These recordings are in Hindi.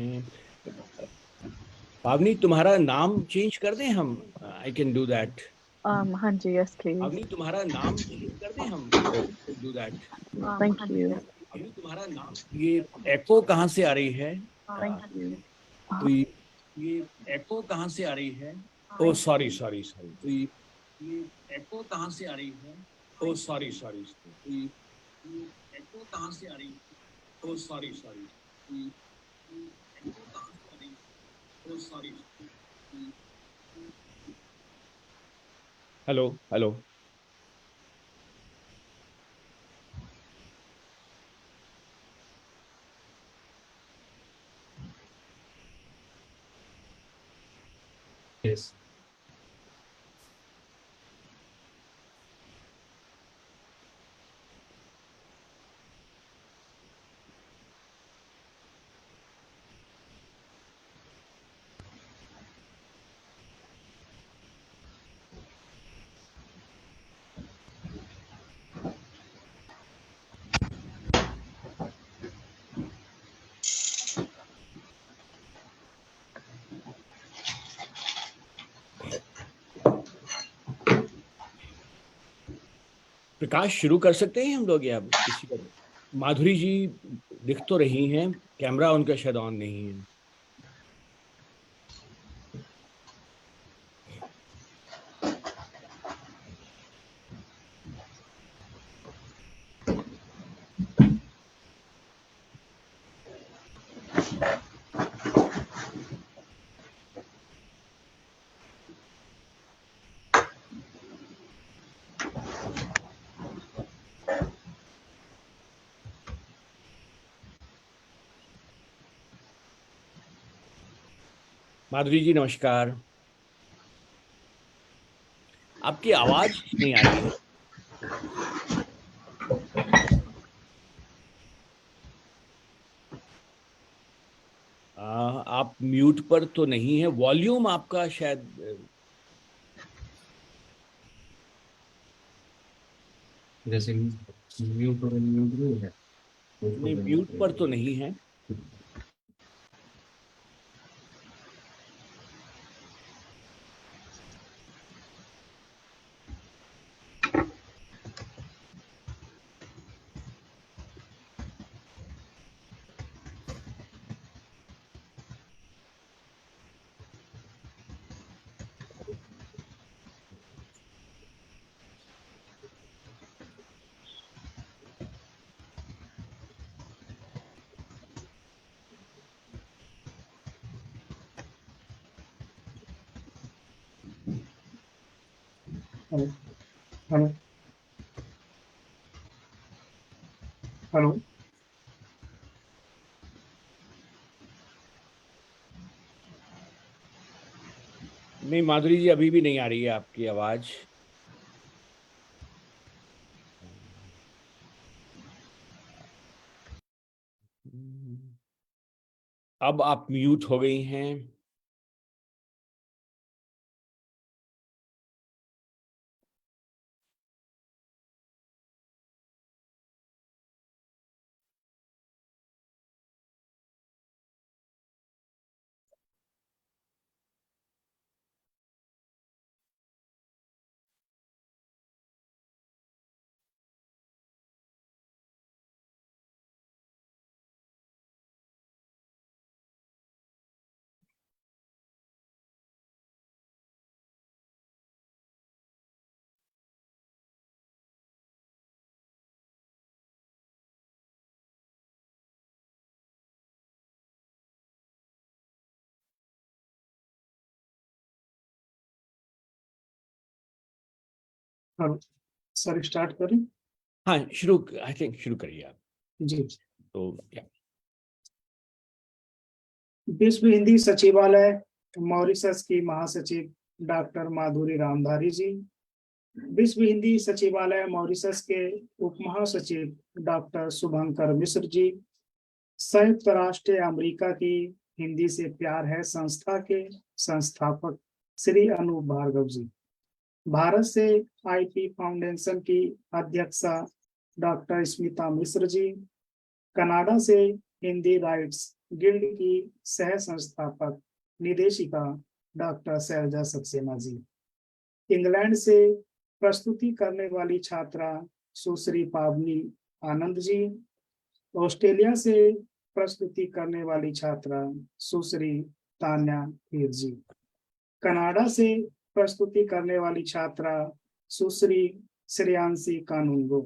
हैं। पावनी, तुम्हारा नाम चेंज कर दें हम? I can do that. हाँ जी, यस प्लीज। पावनी, तुम्हारा नाम चेंज कर दें हम? Do that. Thank you. पावनी, तुम्हारा नाम, ये एको कहाँ से आ रही है? Thank you. तो ये एको कहाँ से आ रही है? ओ सॉरी सॉरी सॉरी। तो ये एको कहाँ से आ रही है? ओ सॉरी सॉरी। तो ये एको कहाँ से आ रही है? ओ सॉरी सॉरी। ये एको कहाँ से आ रही है? ओ सॉरी। Hello hello. Yes. प्रकाश, शुरू कर सकते हैं हम लोग या किसी का? माधुरी जी दिख तो रही हैं, कैमरा उनका शायद ऑन नहीं है। माधुरी जी नमस्कार। आपकी आवाज नहीं आ रही है। आप म्यूट पर तो नहीं है, वॉल्यूम आपका शायद। जैसे म्यूट और म्यूट नहीं है। नहीं, म्यूट पर तो नहीं है। Hello hello hello. नहीं माधुरी जी, अभी भी नहीं आ रही है आपकी आवाज। अब आप म्यूट हो गई हैं। हेलो सर, स्टार्ट करें? हाँ शुरू, आई थिंक शुरू करिए आप। जी। तो क्या? विश्व हिंदी सचिवालय मॉरिशस की महासचिव डॉक्टर माधुरी रामधारी जी, विश्व हिंदी सचिवालय मॉरिशस के उप महासचिव डॉक्टर शुभंकर मिश्र जी, संयुक्त राष्ट्र अमेरिका की हिंदी से प्यार है संस्था के संस्थापक श्री अनूप भार्गव जी, भारत से आईपी फाउंडेशन की अध्यक्षा डॉक्टर स्मिता मिश्र जी, कनाडा से हिंदी राइट्स गिल्ड की सह संस्थापक निदेशिका डॉक्टर शैलजा सक्सेना जी, इंग्लैंड से प्रस्तुति करने वाली छात्रा सुश्री पावनी आनंद जी, ऑस्ट्रेलिया से प्रस्तुति करने वाली छात्रा सुश्री तान्या हीर जी, कनाडा से प्रस्तुति करने वाली छात्रा सुश्री श्रेयांशी कानूनगो,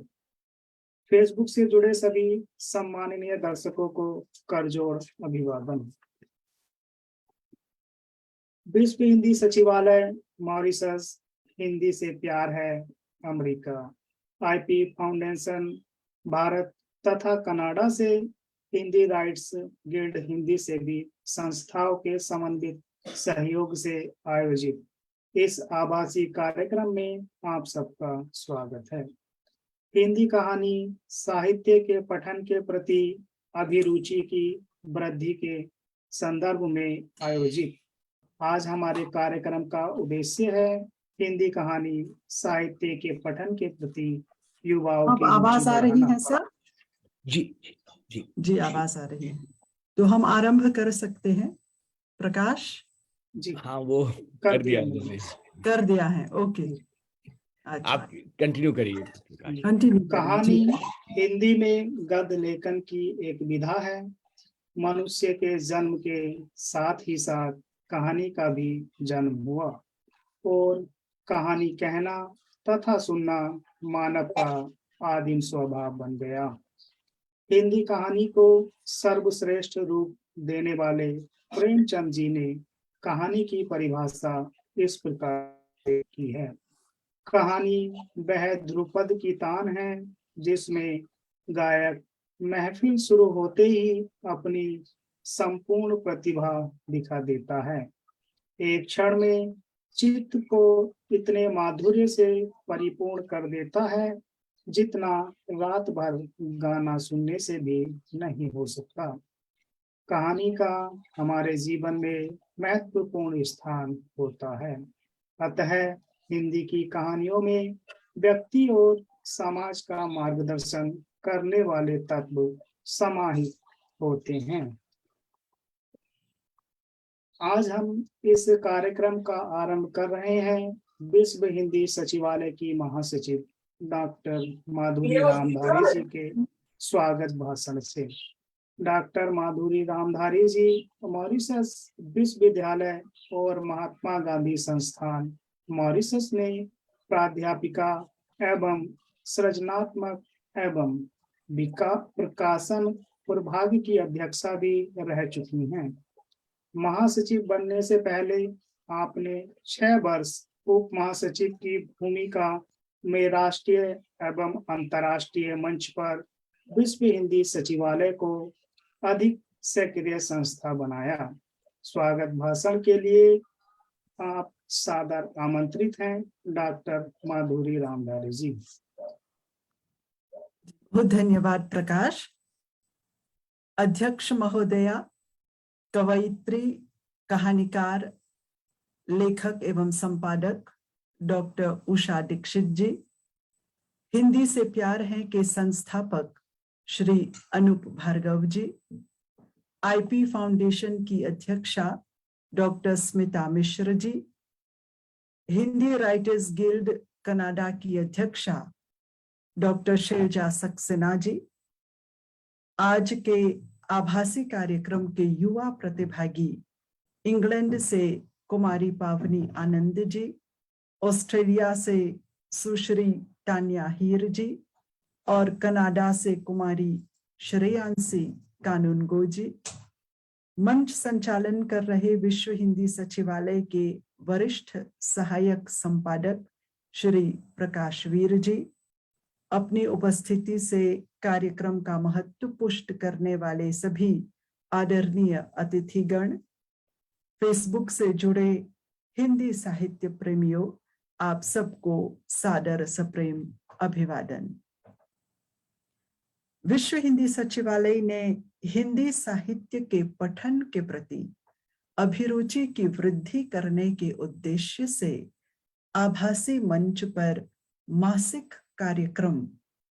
फेसबुक से जुड़े सभी सम्माननीय दर्शकों को करजोड़ अभिवादन। विश्व हिंदी सचिवालय मॉरिशस, हिंदी से प्यार है अमेरिका, आईपी फाउंडेशन भारत तथा कनाडा से हिंदी राइट्स गिल्ड हिंदी से भी संस्थाओं के समन्वित सहयोग से आयोजित इस आभासी कार्यक्रम में आप सबका स्वागत है। हिंदी कहानी साहित्य के पठन के प्रति अभिरुचि की वृद्धि के संदर्भ में आयोजित आज हमारे कार्यक्रम का उद्देश्य है हिंदी कहानी साहित्य के पठन के प्रति युवाओं अब की आवाज आ रही बढ़ाना। है सर? जी जी जी आवाज आ रही है, तो हम आरंभ कर सकते हैं। प्रकाश जी हाँ, वो कर कर दिया दिया हमने। कर दिया है, ओके। अच्छा, आप कंटिन्यू करिए। कंटिन्यू कहानी हिंदी में गद्य लेखन की एक विधा है। मनुष्य के जन्म के साथ ही साथ कहानी का भी जन्म हुआ और कहानी कहना तथा सुनना मानव का आदिम स्वभाव बन गया। हिंदी कहानी को सर्वश्रेष्ठ रूप देने वाले प्रेमचंद जी ने कहानी की परिभाषा इस प्रकार की है। कहानी वह ध्रुपद की तान है जिसमें गायक महफिल शुरू होते ही अपनी संपूर्ण प्रतिभा दिखा देता है। एक क्षण में चित्त को इतने माधुर्य से परिपूर्ण कर देता है जितना रात भर गाना सुनने से भी नहीं हो सकता। कहानी का हमारे जीवन में महत्वपूर्ण स्थान होता है। अतः हिंदी की कहानियों में व्यक्ति और समाज का मार्गदर्शन करने वाले तत्व समाहित होते हैं। आज हम इस कार्यक्रम का आरंभ कर रहे हैं विश्व हिंदी सचिवालय की महासचिव डॉक्टर माधुरी रामधारी जी के स्वागत भाषण से। डॉक्टर माधुरी रामधारी जी मॉरिशस विश्वविद्यालय और महात्मा गांधी संस्थान मॉरिशस में प्राध्यापिका एवं सृजनात्मक एवं प्रकाशन प्रभाग की अध्यक्षा भी रह चुकी हैं। महासचिव बनने से पहले आपने 6 वर्ष उप महासचिव की भूमिका में राष्ट्रीय एवं अंतर्राष्ट्रीय मंच पर विश्व हिंदी सचिवालय को अधिक सक्रिय संस्था बनाया। स्वागत भाषण के लिए आप सादर आमंत्रित हैं डॉक्टर माधुरी रामधारी जी। बहुत धन्यवाद प्रकाश। अध्यक्ष महोदया, कवयित्री, कहानीकार, लेखक एवं संपादक डॉक्टर उषा दीक्षित जी, हिंदी से प्यार है के संस्थापक श्री अनूप भार्गव जी, आईपी फाउंडेशन की अध्यक्षा doctor Smita Mishra ji, Hindi writers guild Canada की अध्यक्षा डॉक्टर शैलजा सक्सेना जी, आज के आभासी कार्यक्रम के युवा प्रतिभागी इंग्लैंड से कुमारी पावनी आनंद जी, ऑस्ट्रेलिया से सुश्री तान्या हीर जी और कनाडा से कुमारी श्रेयांशी कानूनगो जी, मंच संचालन कर रहे विश्व हिंदी सचिवालय के वरिष्ठ सहायक संपादक श्री प्रकाश वीर जी, अपनी उपस्थिति से कार्यक्रम का महत्व पुष्ट करने वाले सभी आदरणीय अतिथिगण, फेसबुक से जुड़े हिंदी साहित्य प्रेमियों, आप सबको सादर सप्रेम अभिवादन। विश्व हिंदी सचिवालय ने हिंदी साहित्य के पठन के प्रति अभिरुचि की वृद्धि करने के उद्देश्य से आभासी मंच पर मासिक कार्यक्रम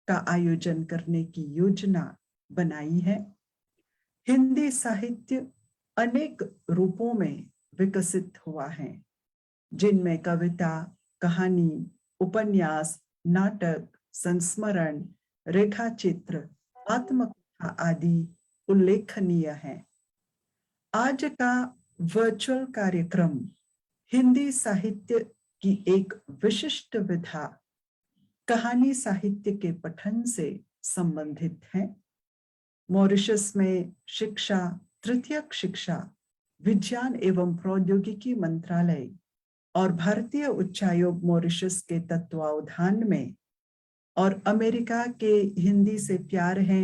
का आयोजन करने की योजना बनाई है। हिंदी साहित्य अनेक रूपों में विकसित हुआ है, जिनमें कविता, कहानी, उपन्यास, नाटक, संस्मरण, रेखाचित्र, आत्मकथा आदि उल्लेखनीय हैं। आज का वर्चुअल कार्यक्रम हिंदी साहित्य की एक विशिष्ट विधा कहानी साहित्य के पठन से संबंधित है। मॉरिशस में शिक्षा, तृतीयक शिक्षा, विज्ञान एवं प्रौद्योगिकी मंत्रालय और भारतीय उच्चायोग मॉरिशस के तत्वावधान में और अमेरिका के हिंदी से प्यार है,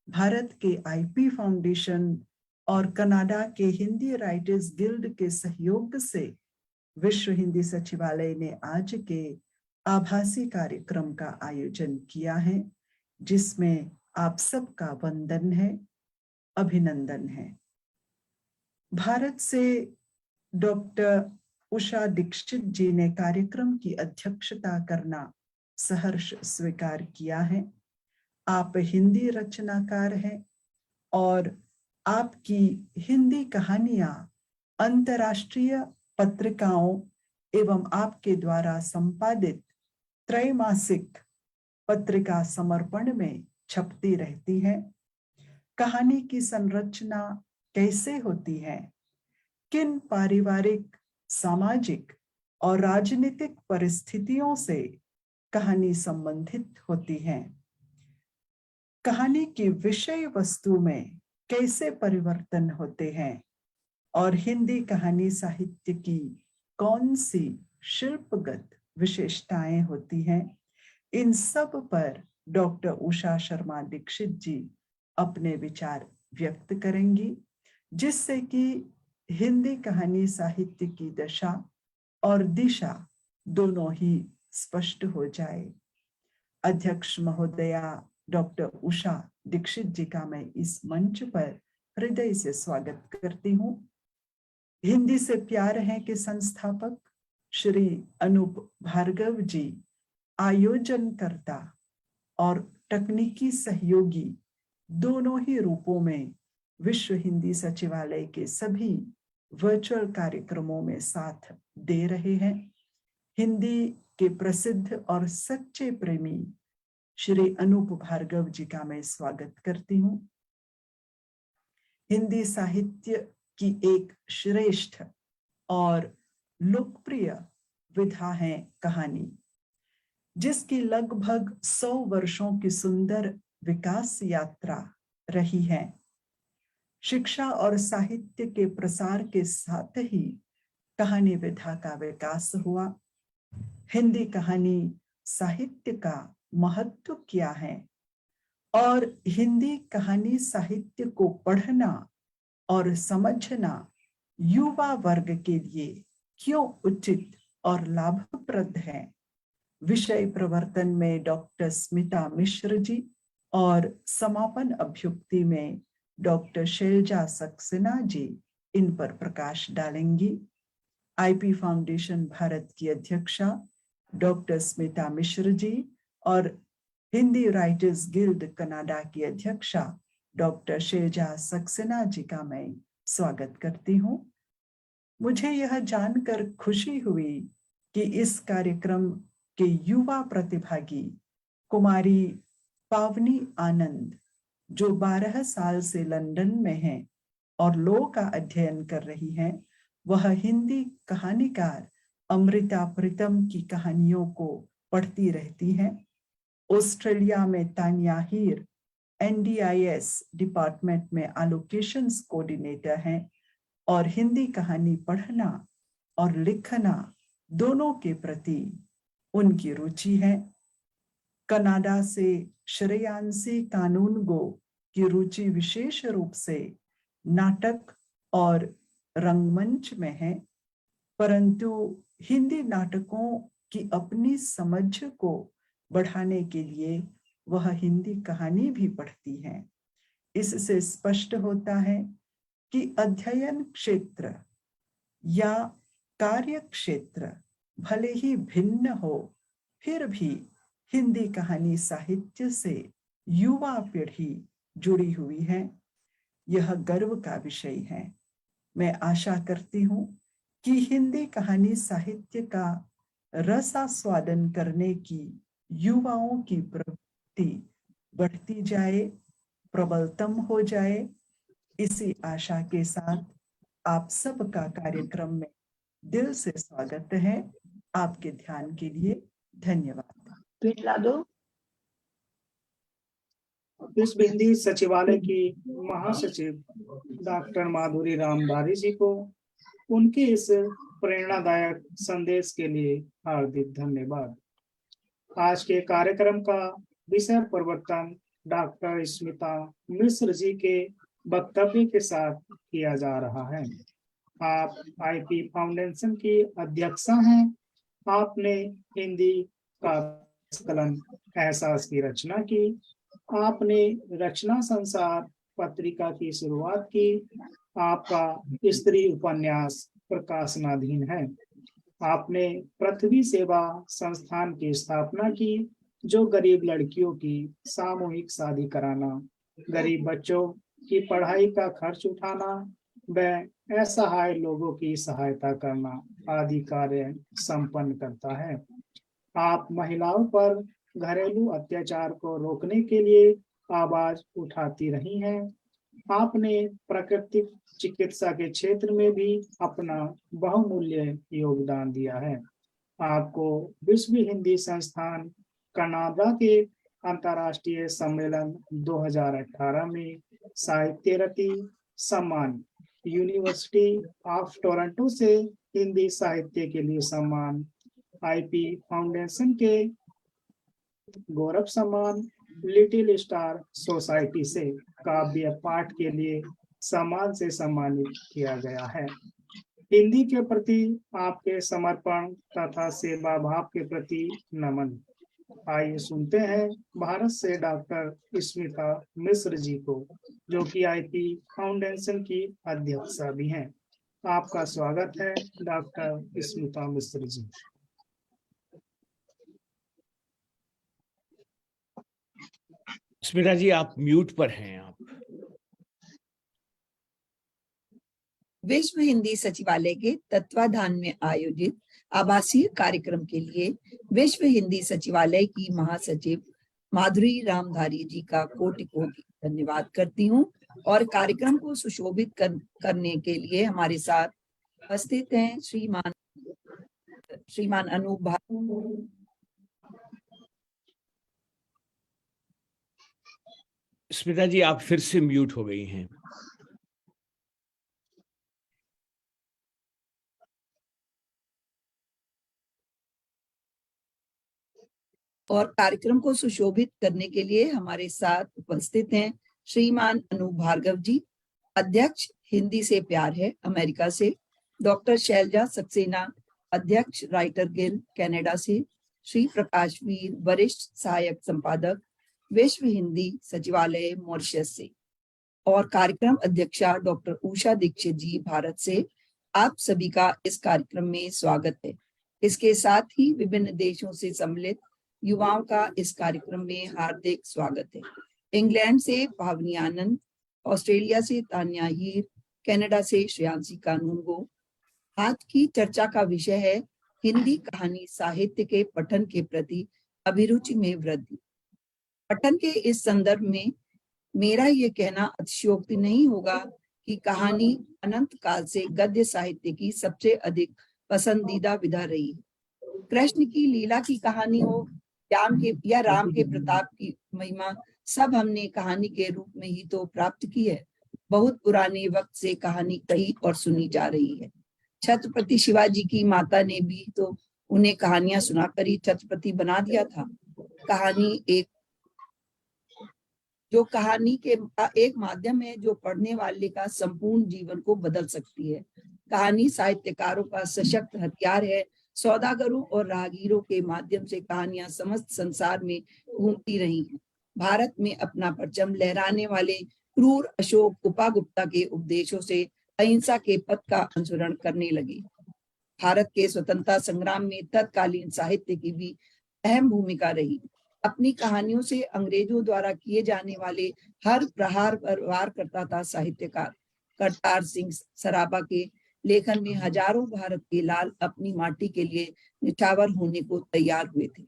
भारत के आईपी फाउंडेशन और कनाडा के हिंदी राइटर्स गिल्ड के सहयोग से विश्व हिंदी सचिवालय ने आज के आभासी कार्यक्रम का आयोजन किया है, जिसमें आप सबका वंदन है, अभिनंदन है। भारत से डॉक्टर उषा दीक्षित जी ने कार्यक्रम की अध्यक्षता करना सहर्ष स्वीकार किया है। आप हिंदी रचनाकार हैं और आपकी हिंदी कहानियां अंतर्राष्ट्रीय पत्रिकाओं एवं आपके द्वारा संपादित त्रैमासिक पत्रिका समर्पण में छपती रहती है। कहानी की संरचना कैसे होती है, किन पारिवारिक, सामाजिक और राजनीतिक परिस्थितियों से कहानी संबंधित होती है, कहानी की विषय वस्तु में कैसे परिवर्तन होते हैं और हिंदी कहानी साहित्य की कौन सी शिल्पगत विशेषताएं होती हैं, इन सब पर डॉक्टर उषा शर्मा दीक्षित जी अपने विचार व्यक्त करेंगी, जिससे कि हिंदी कहानी साहित्य की दशा और दिशा दोनों ही स्पष्ट हो जाए। अध्यक्ष महोदया डॉक्टर उषा दीक्षित जी का मैं इस मंच पर हृदय से स्वागत करती हूँ। हिंदी से प्यार है के संस्थापक श्री अनूप भार्गव जी, आयोजनकर्ता और तकनीकी सहयोगी दोनों ही रूपों में विश्व हिंदी सचिवालय के सभी वर्चुअल कार्यक्रमों में साथ दे रहे हैं। हिंदी के प्रसिद्ध और सच्चे प्रेमी श्री अनूप भार्गव जी का मैं स्वागत करती हूँ। हिंदी साहित्य की एक श्रेष्ठ और लोकप्रिय विधा है कहानी, जिसकी लगभग 100 वर्षों की सुंदर विकास यात्रा रही है। शिक्षा और साहित्य के प्रसार के साथ ही कहानी विधा का विकास हुआ। हिंदी कहानी साहित्य का महत्व क्या है और हिंदी कहानी साहित्य को पढ़ना और समझना युवा वर्ग के लिए क्यों उचित और लाभप्रद है, विषय प्रवर्तन में डॉक्टर स्मिता मिश्र जी और समापन अभ्युक्ति में डॉक्टर शैलजा सक्सेना जी इन पर प्रकाश डालेंगी। आईपी फाउंडेशन भारत की अध्यक्षा डॉक्टर स्मिता मिश्र जी और हिंदी राइटर्स गिल्ड कनाडा की अध्यक्षा डॉक्टर शैलजा सक्सेना जी का मैं स्वागत करती हूँ। मुझे यह जानकर खुशी हुई कि इस कार्यक्रम के युवा प्रतिभागी कुमारी पावनी आनंद, जो 12 साल से लंदन में हैं और लॉ का अध्ययन कर रही हैं, वह हिंदी कहानीकार अमृता प्रीतम की कहानियों को पढ़ती रहती हैं। ऑस्ट्रेलिया में तानिया हीर NDIS डिपार्टमेंट में एलोकेशंस कोऑर्डिनेटर हैं और हिंदी कहानी पढ़ना और लिखना दोनों के प्रति उनकी रुचि है। कनाडा से श्रेयांसी कानूनगो की रुचि विशेष रूप से नाटक और रंगमंच में है, परंतु हिंदी नाटकों की अपनी समझ को बढ़ाने के लिए वह हिंदी कहानी भी पढ़ती हैं। इससे स्पष्ट होता है कि अध्ययन क्षेत्र या कार्य क्षेत्र भले ही भिन्न हो, फिर भी हिंदी कहानी साहित्य से युवा पीढ़ी जुड़ी हुई है। यह गर्व का विषय है। मैं आशा करती हूँ कि हिंदी कहानी साहित्य का रसास्वादन करने की युवाओं की प्रवृत्ति बढ़ती जाए, प्रबलतम हो जाए। इसी आशा के साथ आप सबका कार्यक्रम में दिल से स्वागत है। आपके ध्यान के लिए धन्यवाद। ट्वीट ला दो। विश्व हिंदी सचिवालय की महासचिव डॉक्टर माधुरी रामधारी जी को उनके इस प्रेरणादायक संदेश के लिए हार्दिक धन्यवाद। आज के कार्यक्रम का विषय परिवर्तन डॉक्टर स्मिता मिश्र जी के वक्तव्य के साथ किया जा रहा है। आप आईपी फाउंडेशन की अध्यक्षा हैं। आपने हिंदी का संकलन एहसास की रचना की। आपने रचना संसार पत्रिका की शुरुआत की। आपका स्त्री उपन्यास प्रकाशनाधीन है। आपने पृथ्वी सेवा संस्थान की स्थापना की, जो गरीब लड़कियों की सामूहिक शादी कराना, गरीब बच्चों की पढ़ाई का खर्च उठाना व असहाय लोगों की सहायता करना आदि कार्य संपन्न करता है। आप महिलाओं पर घरेलू अत्याचार को रोकने के लिए आवाज उठाती रही हैं। आपने प्राकृतिक चिकित्सा के क्षेत्र में भी अपना बहुमूल्य योगदान दिया है। आपको विश्व हिंदी संस्थान कनाडा के अंतर्राष्ट्रीय सम्मेलन 2018 में साहित्य रत्न सम्मान, यूनिवर्सिटी ऑफ टोरंटो से हिंदी साहित्य के लिए सम्मान, आईपी फाउंडेशन के गौरव सम्मान, लिटिल स्टार सोसाइटी से काव्य पाठ के लिए सम्मान से सम्मानित किया गया है। हिंदी के प्रति आपके समर्पण तथा सेवा भाव के प्रति नमन। आइए सुनते हैं भारत से डॉक्टर स्मिता मिश्र जी को, जो कि आईपी फाउंडेशन की अध्यक्षा भी हैं। आपका स्वागत है डॉक्टर स्मिता मिश्र जी। स्मिता जी, आप म्यूट पर हैं। आप विश्व हिंदी सचिवालय के तत्वाधान में आयोजित आभासीय कार्यक्रम के लिए विश्व हिंदी सचिवालय की महासचिव माधुरी रामधारी जी का कोटि कोटि धन्यवाद करती हूँ और कार्यक्रम को सुशोभित करने के लिए हमारे साथ उपस्थित हैं श्रीमान अनूप भार्गव। स्मिता जी, आप फिर से म्यूट हो गई हैं। और कार्यक्रम को सुशोभित करने के लिए हमारे साथ उपस्थित हैं श्रीमान अनूप भार्गव जी, अध्यक्ष हिंदी से प्यार है अमेरिका से, डॉक्टर शैलजा सक्सेना, अध्यक्ष राइटर गिल्ड कनाडा से, श्री प्रकाश वीर, वरिष्ठ सहायक संपादक विश्व हिंदी सचिवालय मॉरिशस से, और कार्यक्रम अध्यक्षा डॉक्टर उषा दीक्षित जी भारत से। आप सभी का इस कार्यक्रम में स्वागत है। इसके साथ ही विभिन्न देशों से सम्मिलित युवाओं का इस कार्यक्रम में हार्दिक स्वागत है। इंग्लैंड से भावनी आनंद, ऑस्ट्रेलिया से तान्या हीर, कनाडा से श्रेयांशी कानूनगो। आज की चर्चा का विषय है हिंदी कहानी साहित्य के पठन के प्रति अभिरुचि में वृद्धि। पठन के इस संदर्भ में मेरा ये कहना अतिशयोक्ति नहीं होगा कि कहानी अनंत काल से गद्य साहित्य की सबसे अधिक पसंदीदा विधा रही है। कृष्ण की लीला की कहानी हो या राम के प्रताप की महिमा, सब हमने कहानी के रूप में ही तो प्राप्त की है। बहुत पुराने वक्त से कहानी कही और सुनी जा रही है। छत्रपति शिवाजी की माता ने भी तो उन्हें कहानियां सुनाकर ही छत्रपति बना दिया था। कहानी के एक माध्यम है जो पढ़ने वाले का संपूर्ण जीवन को बदल सकती है। कहानी साहित्यकारों का सशक्त हथियार है। सौदागरों और राहगीरों के माध्यम से कहानियां समस्त संसार में घूमती रही हैं। भारत में अपना परचम लहराने वाले क्रूर अशोक उपागुप्ता के उपदेशों से अहिंसा के पथ का अनुसरण करने लगे। भारत के स्वतंत्रता संग्राम में तत्कालीन साहित्य की भी अहम भूमिका रही। अपनी कहानियों से अंग्रेजों द्वारा किए जाने वाले हर प्रहार पर वार करता था साहित्यकार करतार सिंह सराबा के लेखन में हजारों भारत के लाल अपनी माटी के लिए निछावर होने को तैयार हुए थे।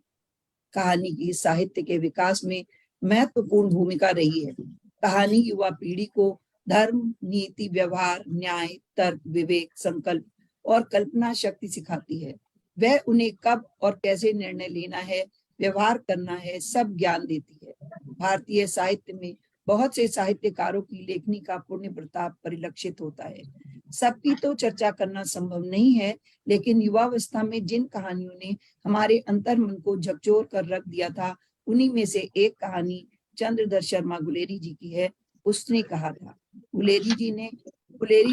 कहानी की साहित्य के विकास में महत्वपूर्ण भूमिका रही है। कहानी युवा पीढ़ी को धर्म, नीति, व्यवहार, न्याय, तर्क, विवेक, संकल्प और कल्पना शक्ति सिखाती है। वह उन्हें कब और कैसे निर्णय लेना है, व्यवहार करना है, सब ज्ञान देती है। भारतीय साहित्य में बहुत से साहित्यकारों की लेखनी का पुण्य प्रताप परिलक्षित होता है। सबकी तो चर्चा करना संभव नहीं है, लेकिन युवावस्था में जिन कहानियों ने हमारे अंतर्मन को झकझोर कर रख दिया था, उन्हीं में से एक कहानी चंद्रधर शर्मा गुलेरी जी की है। उसने कहा था, गुलेरी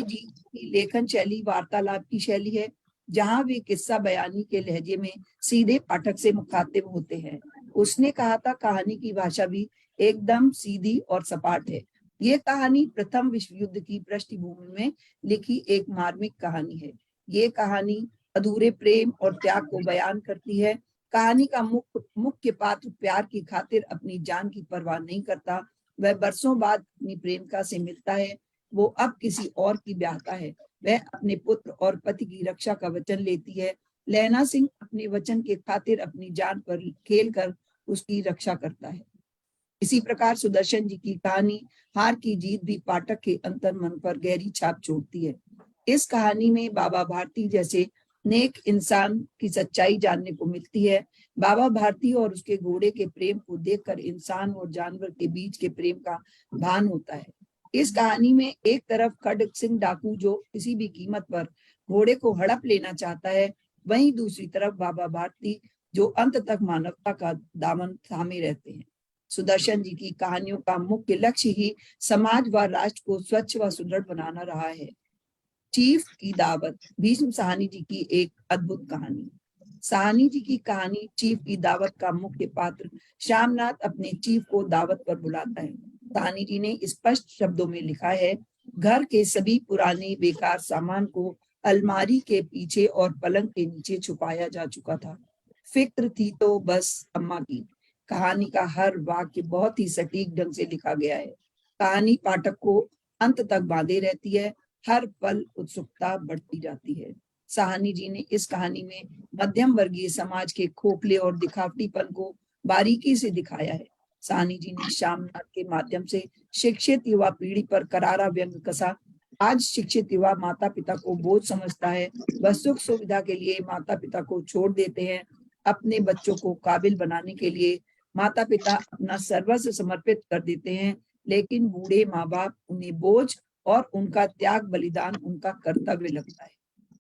जी की लेखन शैली वार्तालाप की शैली है, जहां वे किस्सा बयानी के लहजे में सीधे पाठक से मुखातिब होते हैं। उसने कहा था, कहानी की भाषा भी एकदम सीधी और सपाट है। ये कहानी प्रथम विश्व युद्ध की पृष्ठभूमि में लिखी एक मार्मिक कहानी है। ये कहानी अधूरे प्रेम और त्याग को बयान करती है। कहानी का मुख्य पात्र प्यार की खातिर अपनी जान की परवाह नहीं करता। वह बरसों बाद अपनी प्रेमिका से मिलता है। वो अब किसी और की ब्याहता है। वह अपने पुत्र और पति की रक्षा का वचन लेती है। लैला सिंह अपने वचन के खातिर अपनी जान पर खेल कर उसकी रक्षा करता है। इसी प्रकार सुदर्शन जी की कहानी हार की जीत भी पाठक के अंतर्मन पर गहरी छाप छोड़ती है। इस कहानी में बाबा भारती जैसे नेक इंसान की सच्चाई जानने को मिलती है। बाबा भारती और उसके घोड़े के प्रेम को देखकर इंसान और जानवर के बीच के प्रेम का भान होता है। इस कहानी में एक तरफ खड्ग सिंह डाकू जो किसी भी कीमत पर घोड़े को हड़प लेना चाहता है, वहीं दूसरी तरफ बाबा भारती जो अंत तक मानवता का दामन थामे रहते हैं। सुदर्शन जी की कहानियों का मुख्य लक्ष्य ही समाज व राष्ट्र को स्वच्छ व सुदृढ़ बनाना रहा है। चीफ की दावत, भीष्म साहनी जी की एक अद्भुत कहानी। साहनी जी की कहानी चीफ की दावत का मुख्य पात्र श्यामनाथ अपने चीफ को दावत पर बुलाता है। साहनी जी ने स्पष्ट शब्दों में लिखा है, घर के सभी पुराने बेकार सामान को अलमारी के पीछे और पलंग के नीचे छुपाया जा चुका था। फिक्र थी तो बस अम्मा की। कहानी का हर वाक्य बहुत ही सटीक ढंग से लिखा गया है। कहानी पाठक को अंत तक बांधे रहती है। हर पल उत्सुकता बढ़ती जाती है। साहनी जी ने इस कहानी में मध्यम वर्गीय समाज के खोखले और दिखावटीपन को बारीकी से दिखाया है। साहनी जी ने श्यामनाथ के माध्यम से शिक्षित युवा पीढ़ी पर करारा व्यंग कसा। आज शिक्षित युवा माता पिता को बोझ समझता है। वह सुख सुविधा के लिए माता पिता को छोड़ देते हैं। अपने बच्चों को काबिल बनाने के लिए माता पिता अपना सर्वस्व समर्पित कर देते हैं, लेकिन बूढ़े माँ बाप उन्हें बोझ और उनका त्याग बलिदान उनका कर्तव्य लगता है।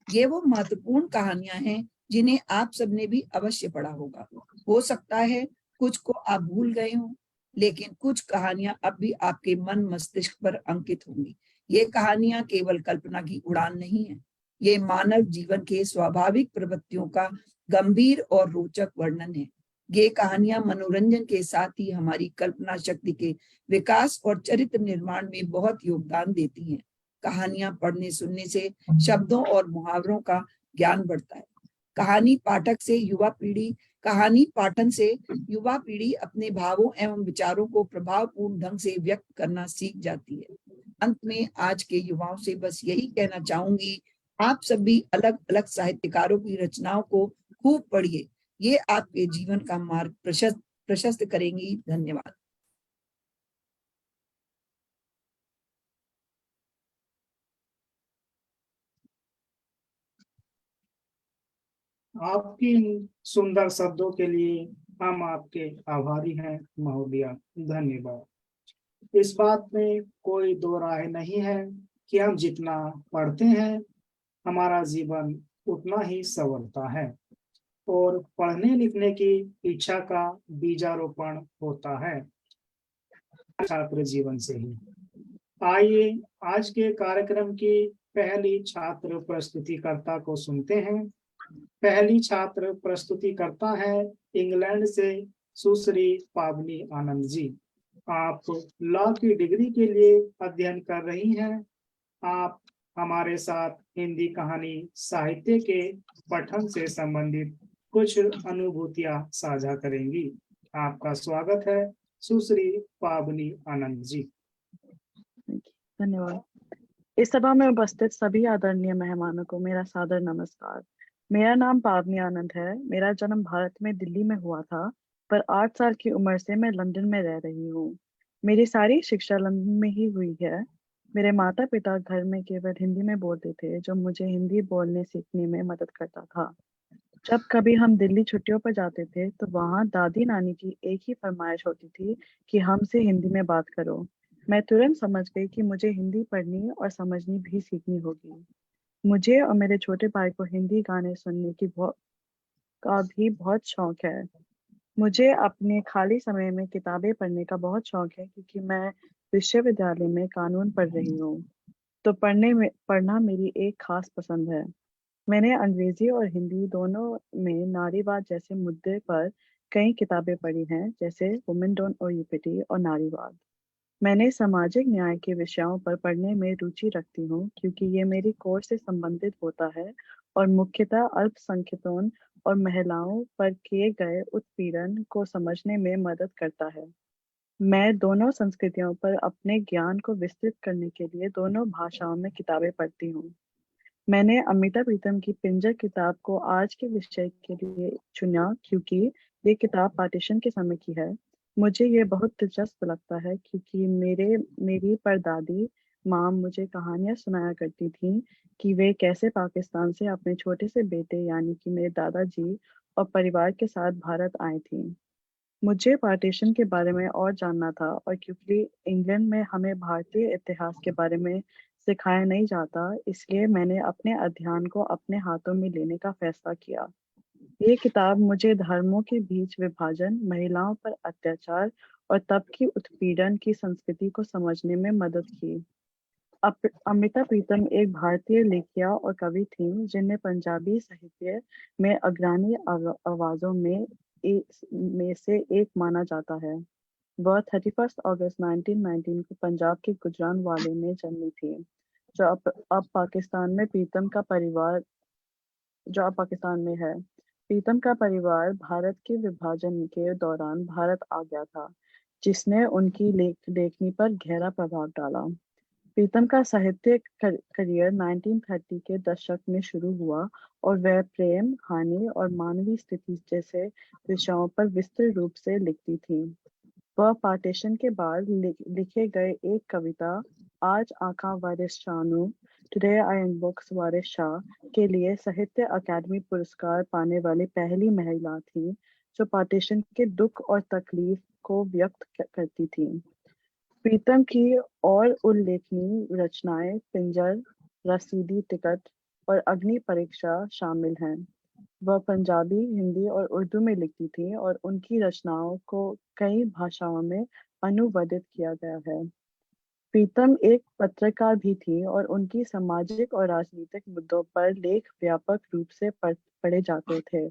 ये वो महत्वपूर्ण कहानियां हैं जिन्हें आप सबने भी अवश्य पढ़ा होगा। हो सकता है कुछ को आप भूल गए हों, लेकिन कुछ कहानियां अब भी आपके मन मस्तिष्क पर अंकित होंगी। ये कहानियां केवल कल्पना की उड़ान नहीं है, ये मानव जीवन के स्वाभाविक प्रवृत्तियों का गंभीर और रोचक वर्णन है। ये कहानियां मनोरंजन के साथ ही हमारी कल्पना शक्ति के विकास और चरित्र निर्माण में बहुत योगदान देती हैं। कहानियां पढ़ने सुनने से शब्दों और मुहावरों का ज्ञान बढ़ता है। कहानी पाठन से युवा पीढ़ी अपने भावों एवं विचारों को प्रभावपूर्ण ढंग से व्यक्त करना सीख जाती है। अंत में आज के युवाओं से बस यही कहना चाहूंगी, आप सभी अलग अलग साहित्यकारों की रचनाओं को खूब पढ़िए। ये आपके जीवन का मार्ग प्रशस्त करेंगी। धन्यवाद। आपकी इन सुंदर शब्दों के लिए हम आपके आभारी हैं महोदया, धन्यवाद। इस बात में कोई दो राय नहीं है कि हम जितना पढ़ते हैं हमारा जीवन उतना ही संवरता है और पढ़ने लिखने की इच्छा का बीजारोपण होता है छात्र जीवन से ही। आइए आज के कार्यक्रम की पहली छात्र प्रस्तुतिकर्ता को सुनते हैं। पहली छात्र प्रस्तुतिकर्ता है इंग्लैंड से सुश्री पावनी आनंद जी। आप लॉ की डिग्री के लिए अध्ययन कर रही हैं। आप हमारे साथ हिंदी कहानी साहित्य के पठन से संबंधित कुछ अनुभूतियां साझा करेंगी। आपका स्वागत है सुश्री पावनी आनंद जी। धन्यवाद। इस सभा में उपस्थित सभी आदरणीय मेहमानों को मेरा सादर नमस्कार। मेरा नाम पावनी आनंद है। मेरा जन्म भारत में दिल्ली में हुआ था, पर 8 साल की उम्र से मैं लंदन में रह रही हूँ। मेरी सारी शिक्षा लंदन में ही हुई है। मेरे माता पिता घर में केवल हिंदी में बोलते थे, जो मुझे हिंदी बोलने सीखने में मदद करता था। जब कभी हम दिल्ली छुट्टियों पर जाते थे तो वहाँ दादी नानी की एक ही फरमाइश होती थी कि हमसे हिंदी में बात करो। मैं तुरंत समझ गई कि मुझे हिंदी पढ़नी और समझनी भी सीखनी होगी। मुझे और मेरे छोटे भाई को हिंदी गाने सुनने का भी बहुत शौक है। मुझे अपने खाली समय में किताबें पढ़ने का बहुत शौक है, क्योंकि मैं विश्वविद्यालय में कानून पढ़ रही हूँ, तो पढ़ना मेरी एक खास पसंद है। मैंने अंग्रेजी और हिंदी दोनों में नारीवाद जैसे मुद्दे पर कई किताबें पढ़ी हैं, जैसे वुमेन डोंट ओwe यू पिटी और नारीवाद। मैंने सामाजिक न्याय के विषयों पर पढ़ने में रुचि रखती हूँ, क्योंकि ये मेरी कोर्स से संबंधित होता है और मुख्यतः अल्पसंख्यकों और महिलाओं पर किए गए उत्पीड़न को समझने में मदद करता है। मैं दोनों संस्कृतियों पर अपने ज्ञान को विस्तृत करने के लिए दोनों भाषाओं में किताबें पढ़ती हूँ। मैंने अमिता प्रीतम की पिंजर किताब को आज के विषय के लिए चुना, क्योंकि ये किताब पार्टीशन के समय की है। मुझे ये बहुत दिलचस्प लगता है, क्योंकि मेरी परदादी माँ मुझे कहानियां सुनाया करती थी कि वे कैसे पाकिस्तान से अपने छोटे से बेटे यानी कि मेरे दादाजी और परिवार के साथ भारत आए थी। मुझे पार्टीशन के बारे में और जानना था, और क्योंकि इंग्लैंड में हमें भारतीय इतिहास के बारे में सिखाया नहीं जाता, इसलिए मैंने अपने अध्ययन को अपने हाथों में लेने का फैसला किया। ये किताब मुझे धर्मों के बीच विभाजन, महिलाओं पर अत्याचार और तब की उत्पीड़न की संस्कृति को समझने में मदद की। अमिता प्रीतम एक भारतीय लेखिका और कवि थीं, जिन्हें पंजाबी साहित्य में अग्रणी आवाजों में से एक माना जाता है। वह 31 अगस्त 1919 को पंजाब के गुजरानवाले में जन्मी थी, जो अब पाकिस्तान में पाकिस्तान में है। प्रीतम का परिवार भारत के विभाजन के दौरान भारत आ गया था, जिसने उनकी लेखनी पर गहरा प्रभाव डाला। प्रीतम का साहित्य करियर 1930 के दशक में शुरू हुआ, और वह प्रेम, हानि और मानवीय स्थिति जैसे विषयों पर विस्तृत रूप से लिखती थी। वह पार्टीशन के बाद लिखे गए एक कविता आज आका वारिस शानू टुडे आई अनबॉक्स वारिस शाह के लिए साहित्य अकादमी पुरस्कार पाने वाली पहली महिला थी, जो पार्टीशन के दुख और तकलीफ को व्यक्त करती थी। प्रीतम की और उल्लेखनीय रचनाएं पिंजर, रसीदी टिकट और अग्नि परीक्षा शामिल हैं। वह पंजाबी, हिंदी और उर्दू में लिखती थी, और उनकी रचनाओं को कई भाषाओं में अनुवादित किया गया है। प्रीतम एक पत्रकार भी थी, और उनकी सामाजिक और राजनीतिक मुद्दों पर लेख व्यापक रूप से पढ़े जाते थे।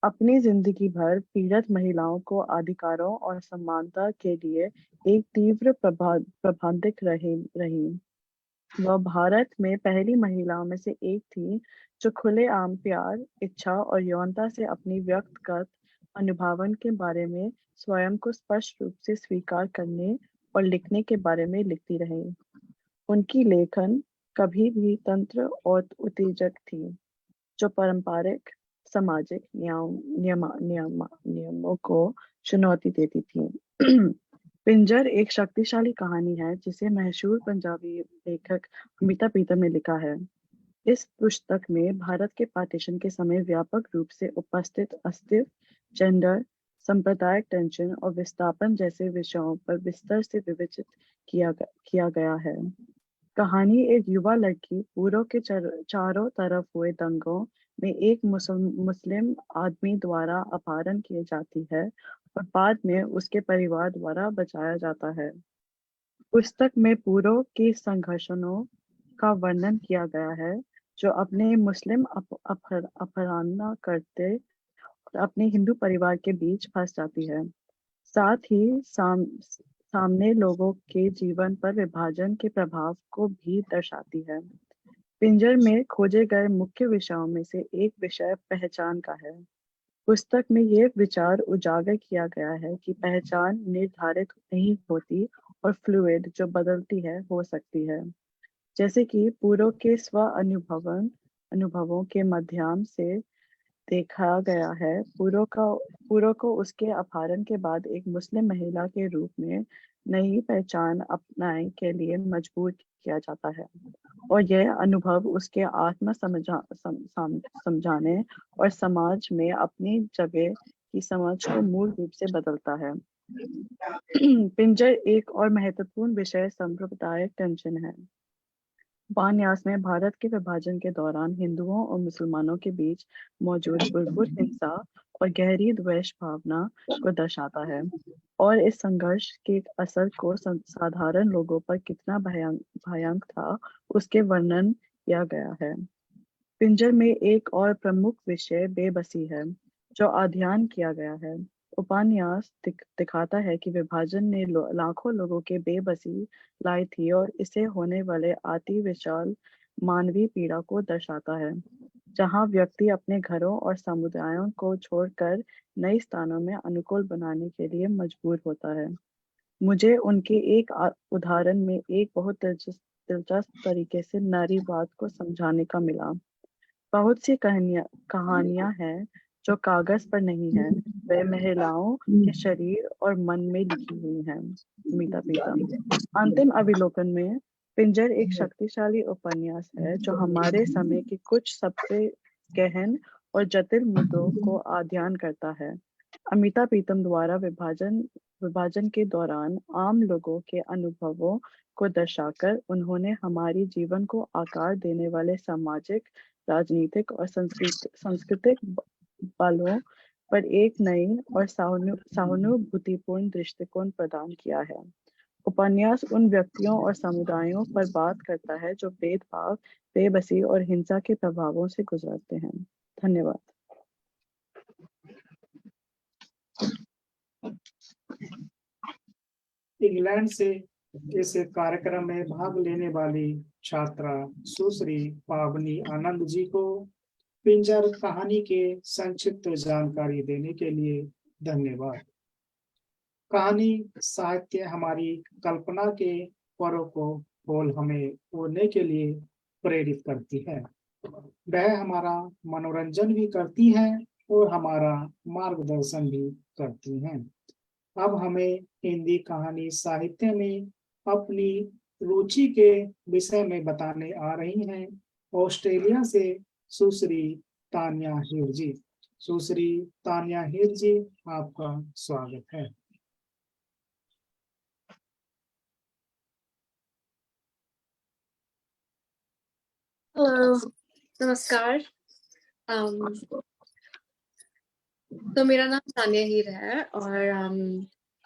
अपनी जिंदगी भर पीड़ित महिलाओं को अधिकारों और समानता के लिए एक तीव्र प्रबंधक रही। वह भारत में पहली महिलाओं में से एक थी, जो खुलेआम प्यार, इच्छा और यौनता से अपनी व्यक्तिगत अनुभवन के बारे में स्वयं को स्पष्ट रूप से स्वीकार करने और लिखने के बारे में लिखती रही। उनकी लेखन कभी भी तंत्र और उत्तेजक थी, जो पारंपरिक सामाजिक नियमों को चुनौती देती थी। पिंजर एक शक्तिशाली कहानी है, जिसे मशहूर पंजाबी लेखक अमिता प्रीतम ने लिखा है। इस पुस्तक में भारत के पार्टीशन के समय व्यापक रूप से उपस्थित अस्तित्व, जेंडर, सांप्रदायिक टेंशन और विस्थापन जैसे विषयों पर विस्तार से विवेचित किया गया है। कहानी एक युवा लड़की पूर्व के चारों तरफ हुए दंगों में एक मुस्लिम आदमी द्वारा अपहरण की जाती है, और बाद में उसके परिवार द्वारा बचाया जाता है। पुस्तक में पूर्व के संघर्षों का वर्णन किया गया है, जो अपने मुस्लिम अपहरण करते अपने हिंदू परिवार के बीच फंस जाती है। साथ ही सामने लोगों के जीवन पर विभाजन के प्रभाव को भी दर्शाती है। पिंजर में खोजे गए मुख्य विषयों में से एक विषय पहचान का है। पुस्तक में ये विचार उजागर किया गया है कि पहचान निर्धारित नहीं होती और फ्लूइड जो बदलती है हो सकती है। जैसे कि पूर्व के स्व अनुभवों के माध्यम से देखा गया है, पूर्व को उसके अपहरण के बाद एक मुस्लिम महिला के रूप में नई पहचान अपनाने के लिए मजबूर किया जाता है और यह अनुभव उसके समझाने और समाज में अपनी जगह की समझ को मूल रूप से बदलता है। पिंजर एक और महत्वपूर्ण विषय सांप्रदायिक टेंशन है। उपन्यास में भारत के विभाजन के दौरान हिंदुओं और मुसलमानों के बीच मौजूद भरपूर हिंसा और गहरी द्वेष भावना को दर्शाता है और इस संघर्ष के असर को साधारण लोगों पर कितना भयानक था उसके वर्णन किया गया है। पिंजर में एक और प्रमुख विषय बेबसी है जो अध्ययन किया गया है। उपन्यास दिखाता है कि विभाजन ने लाखों लोगों के बेबसी लाई थी और इसे होने वाले अति विशाल मानवीय पीड़ा को दर्शाता है, जहां व्यक्ति अपने घरों और समुदायों को छोड़कर नए स्थानों में अनुकूल बनाने के लिए मजबूर होता है। मुझे उनके एक उदाहरण में एक बहुत दिलचस्प तरीके से नारीवाद को समझाने का मिला। बहुत सी कहानियां हैं जो कागज पर नहीं है, वे महिलाओं के शरीर और मन में लिखी हुई हैं। अमिता प्रीतम। अंतिम अवलोकन में पिंजर एक शक्तिशाली उपन्यास है जो हमारे समय के कुछ सबसे गहन और जटिल मुद्दों को अध्ययन करता है। अमिता प्रीतम द्वारा विभाजन के दौरान आम लोगों के अनुभवों को दर्शाकर उन्होंने हमारी जीवन को आकार देने वाले सामाजिक, राजनीतिक और सांस्कृतिक बलों पर एक नई और सहानुभूतिपूर्ण दृष्टिकोण प्रदान किया है। उपन्यास उन व्यक्तियों और समुदायों पर बात करता है जो भेदभाव, बेबसी और हिंसा के प्रभावों से गुजरते हैं। धन्यवाद। इंग्लैंड से इस कार्यक्रम में भाग लेने वाली छात्रा सुश्री पावनी आनंद जी को पिंजर कहानी के संक्षिप्त जानकारी देने के लिए धन्यवाद। कहानी साहित्य हमारी कल्पना के परों को खोल हमें उड़ने के लिए प्रेरित करती है। वह हमारा मनोरंजन भी करती हैं और हमारा मार्गदर्शन भी करती हैं। अब हमें हिंदी कहानी साहित्य में अपनी रुचि के विषय में बताने आ रही हैं ऑस्ट्रेलिया से सुश्री तान्या हीर जी। सुश्री तान्या हीर जी, आपका स्वागत है। हेलो, नमस्कार। तो मेरा नाम तान्या हीर है और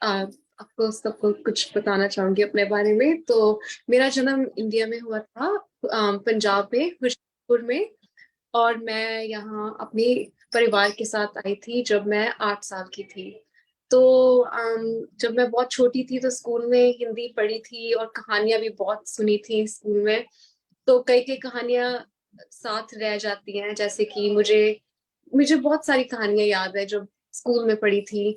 आपको सबको कुछ बताना चाहूंगी अपने बारे में। तो मेरा जन्म इंडिया में हुआ था, पंजाब में, हुशियारपुर में, और मैं यहाँ अपने परिवार के साथ आई थी जब मैं 8 साल की थी। तो जब मैं बहुत छोटी थी तो स्कूल में हिंदी पढ़ी थी और कहानियां भी बहुत सुनी थी स्कूल में। तो कई कहानियां साथ रह जाती हैं, जैसे कि मुझे बहुत सारी कहानियां याद है जो स्कूल में पढ़ी थी।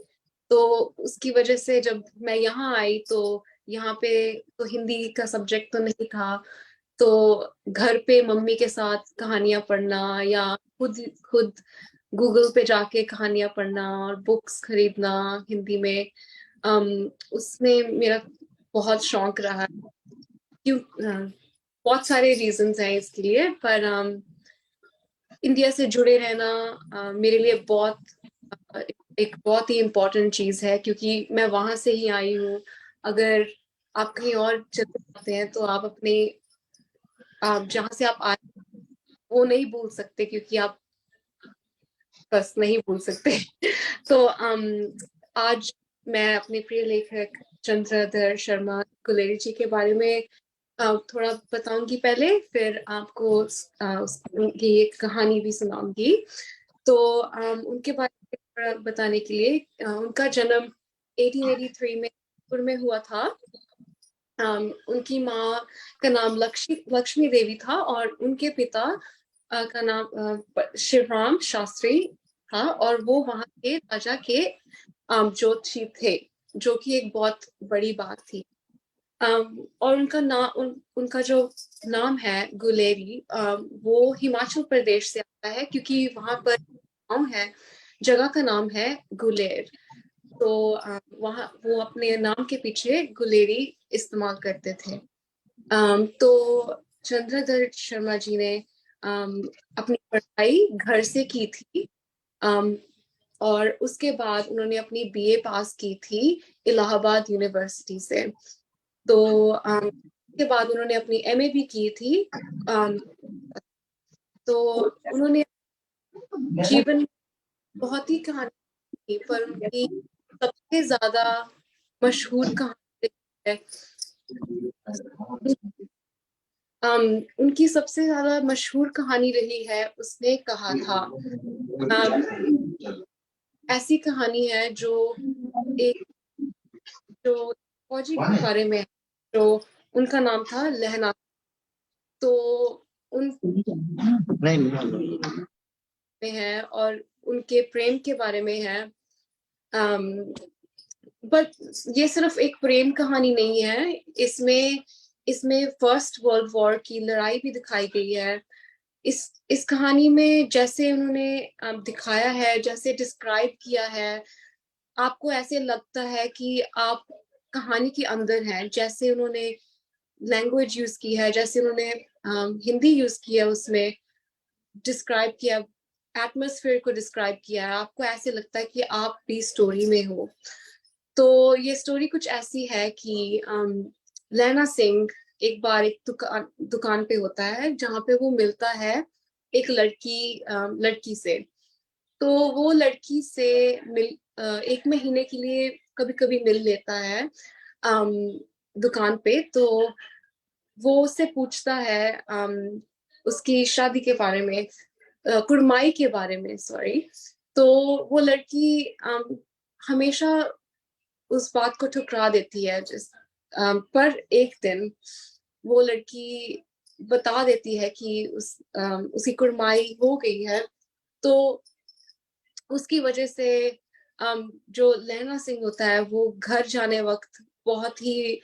तो उसकी वजह से जब मैं यहाँ आई तो यहाँ पे तो हिंदी का सब्जेक्ट तो नहीं था, तो घर पे मम्मी के साथ कहानियां पढ़ना या खुद गूगल पे जाके कहानियां पढ़ना और बुक्स खरीदना हिंदी में, उसमें मेरा बहुत शौक रहा। क्यों बहुत सारे रीजंस हैं इसके लिए, पर इंडिया से जुड़े रहना मेरे लिए एक बहुत ही इम्पोर्टेंट चीज है, क्योंकि मैं वहां से ही आई हूँ। अगर आप कहीं और चले जाते हैं तो आप जहाँ से आप आए वो नहीं भूल सकते, क्योंकि आप बस नहीं भूल सकते। तो आज मैं अपने प्रिय लेखक चंद्रधर शर्मा गुलेरी जी के बारे में थोड़ा बताऊंगी पहले, फिर आपको उनकी एक कहानी भी सुनाऊंगी। तो उनके बारे में बताने के लिए, उनका जन्म 1883 में जयपुर में हुआ था। उनकी माँ का नाम लक्ष्मी देवी था और उनके पिता का नाम शिवराम शास्त्री था और वो वहां के राजा के ज्योतिषी थे, जो कि एक बहुत बड़ी बात थी। और उनका जो नाम है गुलेरी, वो हिमाचल प्रदेश से आता है, क्योंकि वहां पर गांव है, जगह का नाम है गुलेर। तो वहाँ वो अपने नाम के पीछे गुलेरी इस्तेमाल करते थे। तो चंद्रधर शर्मा जी ने अपनी पढ़ाई घर से की थी, और उसके बाद उन्होंने अपनी बीए पास की थी इलाहाबाद यूनिवर्सिटी से। तो उसके बाद उन्होंने अपनी एमए भी की थी। तो उन्होंने जीवन में बहुत ही कहानी थी, पर उनकी सबसे ज्यादा मशहूर कहानी है, उनकी सबसे ज्यादा मशहूर कहानी रही है उसने कहा था। ऐसी कहानी है जो एक जो फौजी के बारे में है, जो उनका नाम था लहना। तो उन में है और उनके प्रेम के बारे में है। बट ये सिर्फ एक प्रेम कहानी नहीं है, इसमें इसमें फर्स्ट वर्ल्ड वॉर की लड़ाई भी दिखाई गई है। इस कहानी में जैसे उन्होंने दिखाया है, जैसे डिस्क्राइब किया है, आपको ऐसे लगता है कि आप कहानी के अंदर हैं। जैसे उन्होंने लैंग्वेज यूज की है, जैसे उन्होंने हिंदी यूज किया, उसमें डिस्क्राइब किया, एटमॉस्फेयर को डिस्क्राइब किया है, आपको ऐसे लगता है कि आप भी स्टोरी में हो। तो ये स्टोरी कुछ ऐसी है कि लैना सिंह एक बार एक दुकान पे होता है, जहाँ पे वो मिलता है एक लड़की से। तो वो लड़की से एक महीने के लिए कभी कभी मिल लेता है दुकान पे। तो वो उससे पूछता है उसकी शादी के बारे में, कुड़माई के बारे में, सॉरी। तो वो लड़की हमेशा उस बात को ठुकरा देती है। पर एक दिन वो लड़की बता देती है कि उसकी कुड़माई हो गई है। तो उसकी वजह से जो लहना सिंह होता है, वो घर जाने वक्त बहुत ही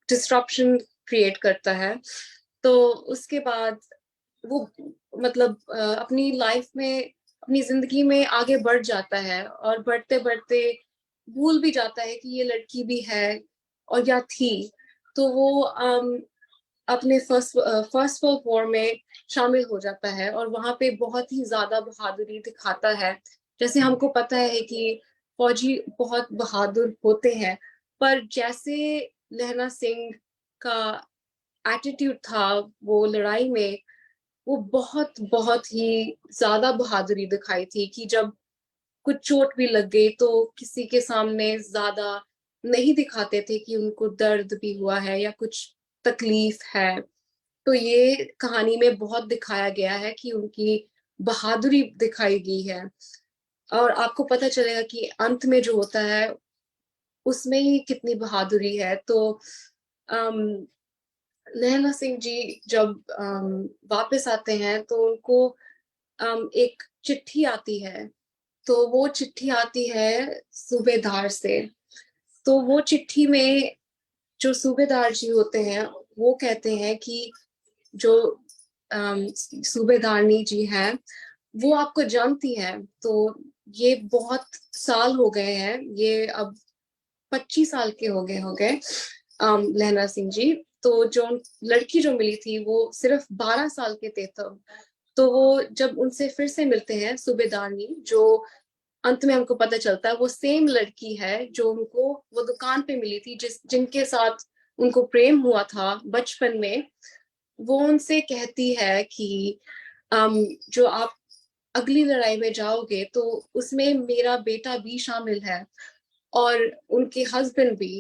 डिस्ट्रप्शन क्रिएट करता है। तो उसके बाद वो मतलब अपनी लाइफ में, अपनी जिंदगी में आगे बढ़ जाता है, और बढ़ते बढ़ते भूल भी जाता है कि ये लड़की भी है और या थी। तो वो अपने फर्स्ट वर्ल्ड वॉर में शामिल हो जाता है, और वहां पे बहुत ही ज्यादा बहादुरी दिखाता है। जैसे हमको पता है कि फौजी बहुत बहादुर होते हैं, पर जैसे लहना सिंह का एटीट्यूड था वो लड़ाई में, वो बहुत बहुत ही ज्यादा बहादुरी दिखाई थी कि जब कुछ चोट भी लग गई तो किसी के सामने ज्यादा नहीं दिखाते थे कि उनको दर्द भी हुआ है या कुछ तकलीफ है। तो ये कहानी में बहुत दिखाया गया है कि उनकी बहादुरी दिखाई गई है, और आपको पता चलेगा कि अंत में जो होता है उसमें ही कितनी बहादुरी है। तो अम, लहना सिंह जी जब वापस आते हैं तो उनको एक चिट्ठी आती है। तो वो चिट्ठी आती है सूबेदार से। तो वो चिट्ठी में जो सूबेदार जी होते हैं, वो कहते हैं कि जो सूबेदारनी जी हैं, वो आपको जानती हैं। तो ये बहुत साल हो गए हैं, ये अब 25 साल के हो गए लहना सिंह जी। तो जो लड़की जो मिली थी वो सिर्फ 12 साल के थे तब। तो वो जब उनसे फिर से मिलते हैं सूबेदारनी, जो अंत में हमको पता चलता है वो सेम लड़की है जो उनको वो दुकान पे मिली थी, जिनके साथ उनको प्रेम हुआ था बचपन में। वो उनसे कहती है कि जो आप अगली लड़ाई में जाओगे तो उसमें मेरा बेटा भी शामिल है, और उनके हस्बैंड भी,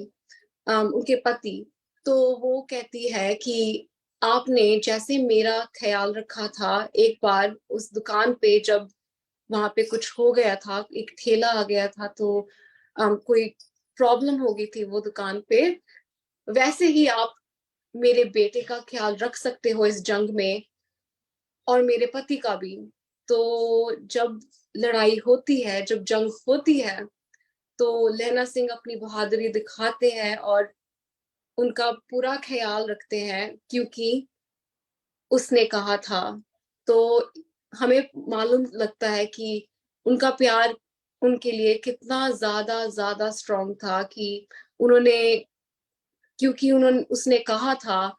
उनके पति। तो वो कहती है कि आपने जैसे मेरा ख्याल रखा था एक बार उस दुकान पे, जब वहां पे कुछ हो गया था, एक ठेला आ गया था, तो कोई प्रॉब्लम हो गई थी वो दुकान पे, वैसे ही आप मेरे बेटे का ख्याल रख सकते हो इस जंग में, और मेरे पति का भी। तो जब लड़ाई होती है, जब जंग होती है, तो लहना सिंह अपनी बहादुरी दिखाते हैं और उनका पूरा ख्याल रखते हैं क्योंकि उसने कहा था। तो हमें मालूम लगता है कि उनका प्यार उनके लिए कितना ज्यादा ज्यादा स्ट्रांग था कि उन्होंने, क्योंकि उन्होंने उसने कहा था,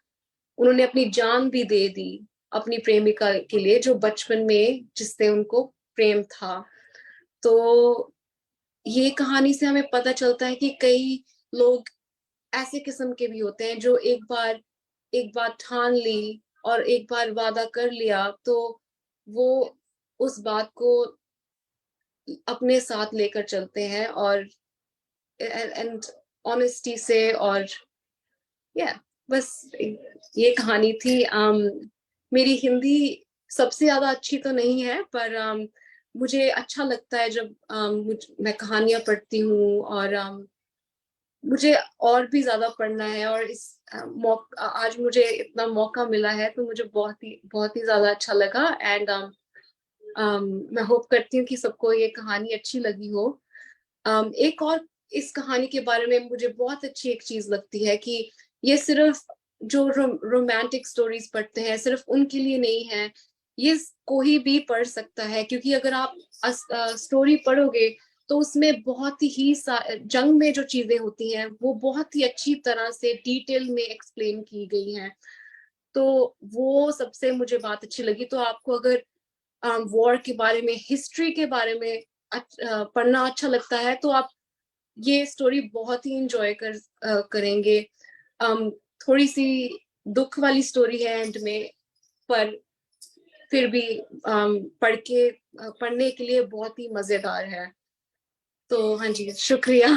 उन्होंने अपनी जान भी दे दी अपनी प्रेमिका के लिए जो बचपन में जिससे उनको प्रेम था। तो ये कहानी से हमें पता चलता है कि कई लोग ऐसे किस्म के भी होते हैं जो एक बार ठान ली और एक बार वादा कर लिया तो वो उस बात को अपने साथ लेकर चलते हैं और एंड ऑनेस्टी से। और बस ये कहानी थी। मेरी हिंदी सबसे ज्यादा अच्छी तो नहीं है, पर मुझे अच्छा लगता है जब मैं कहानियां पढ़ती हूँ और मुझे और भी ज्यादा पढ़ना है। और इस आज मुझे इतना मौका मिला है तो मुझे बहुत ही ज्यादा अच्छा लगा। एंड मैं होप करती हूँ कि सबको ये कहानी अच्छी लगी हो। एक और इस कहानी के बारे में मुझे बहुत अच्छी एक चीज लगती है कि ये सिर्फ जो रोमांटिक स्टोरीज पढ़ते हैं सिर्फ उनके लिए नहीं है, ये कोई भी पढ़ सकता है। क्योंकि अगर आप स्टोरी पढ़ोगे तो उसमें बहुत ही जंग में जो चीजें होती हैं वो बहुत ही अच्छी तरह से डिटेल में एक्सप्लेन की गई हैं। तो वो सबसे मुझे बात अच्छी लगी। तो आपको अगर वॉर के बारे में, हिस्ट्री के बारे में पढ़ना अच्छा लगता है तो आप ये स्टोरी बहुत ही इंजॉय करेंगे। थोड़ी सी दुख वाली स्टोरी है एंड में, पर फिर भी पढ़ने के लिए बहुत ही मजेदार है। तो हाँ जी, शुक्रिया।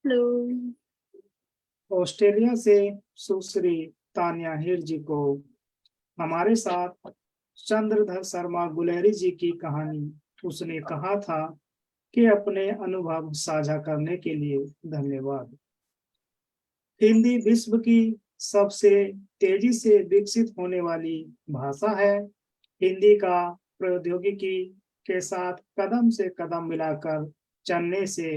हेलो। ऑस्ट्रेलिया से सुश्री तान्या हीर जी को हमारे साथ चंद्रधर शर्मा गुलेरी जी की कहानी उसने कहा था कि अपने अनुभव साझा करने के लिए धन्यवाद। हिंदी विश्व की सबसे तेजी से विकसित होने वाली भाषा है। हिंदी का प्रौद्योगिकी के साथ कदम से कदम मिलाकर चलने से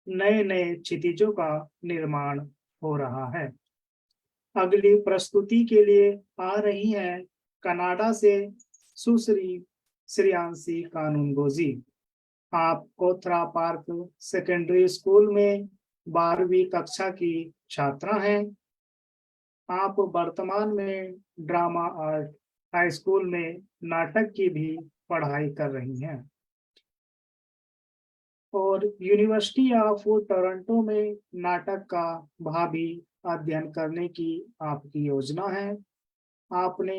नए नए क्षितिजों का निर्माण हो रहा है। अगली प्रस्तुति के लिए आ रही हैं कनाडा से सुश्री श्रेयांशी कानूनगो। आप कोथरा पार्क सेकेंडरी स्कूल में 12वीं कक्षा की छात्रा हैं। आप वर्तमान में ड्रामा आर्ट हाई स्कूल में नाटक की भी पढ़ाई कर रही हैं और यूनिवर्सिटी ऑफ टोरंटो में नाटक का भावी अध्ययन करने की आपकी योजना है। आपने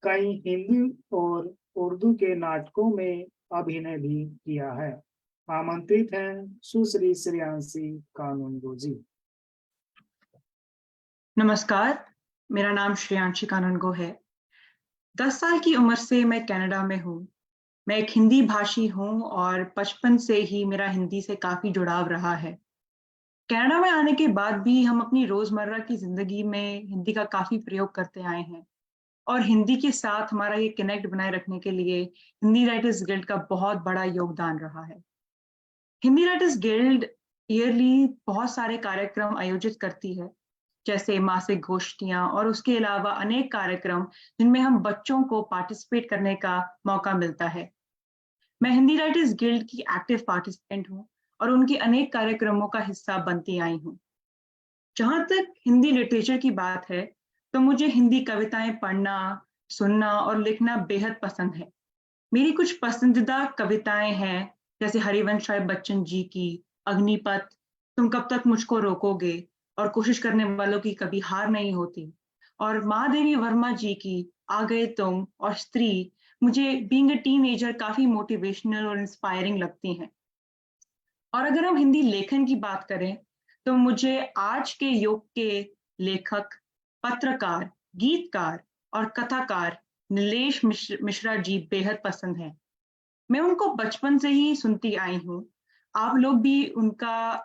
कई हिंदी और उर्दू के नाटकों में अभिनय भी किया है। आमंत्रित हैं सुश्री श्रेयांशी कानूनगो जी। नमस्कार, मेरा नाम श्रेयांशी कानूनगो है। 10 साल की उम्र से मैं कनाडा में हूँ। मैं एक हिंदी भाषी हूँ और बचपन से ही मेरा हिंदी से काफी जुड़ाव रहा है। कनाडा में आने के बाद भी हम अपनी रोजमर्रा की जिंदगी में हिंदी का काफी प्रयोग करते आए हैं और हिंदी के साथ हमारा ये कनेक्ट बनाए रखने के लिए हिंदी राइटर्स गिल्ड का बहुत बड़ा योगदान रहा है। हिंदी राइटर्स गिल्ड ईयरली बहुत सारे कार्यक्रम आयोजित करती है, जैसे मासिक गोष्ठियां और उसके अलावा अनेक कार्यक्रम जिनमें हम बच्चों को पार्टिसिपेट करने का मौका मिलता है। मैं हिंदी राइटर्स गिल्ड की एक्टिव पार्टिसिपेंट हूँ और उनके अनेक कार्यक्रमों का हिस्सा बनती आई हूँ। जहां तक हिंदी लिटरेचर की बात है तो मुझे हिंदी कविताएं पढ़ना, सुनना और लिखना बेहद पसंद है। मेरी कुछ पसंदीदा कविताएं हैं जैसे हरिवंश राय बच्चन जी की अग्निपथ, तुम कब तक मुझको रोकोगे और कोशिश करने वालों की कभी हार नहीं होती, और महादेवी वर्मा जी की आ गए तुम और स्त्री मुझे बीइंग अ टीनेजर काफी मोटिवेशनल और इंस्पायरिंग लगती हैं। और अगर हम हिंदी लेखन की बात करें तो मुझे आज के युग के लेखक, पत्रकार, गीतकार और कथाकार नीलेश मिश्रा जी बेहद पसंद हैं। मैं उनको बचपन से ही सुनती आई हूँ। आप लोग भी उनका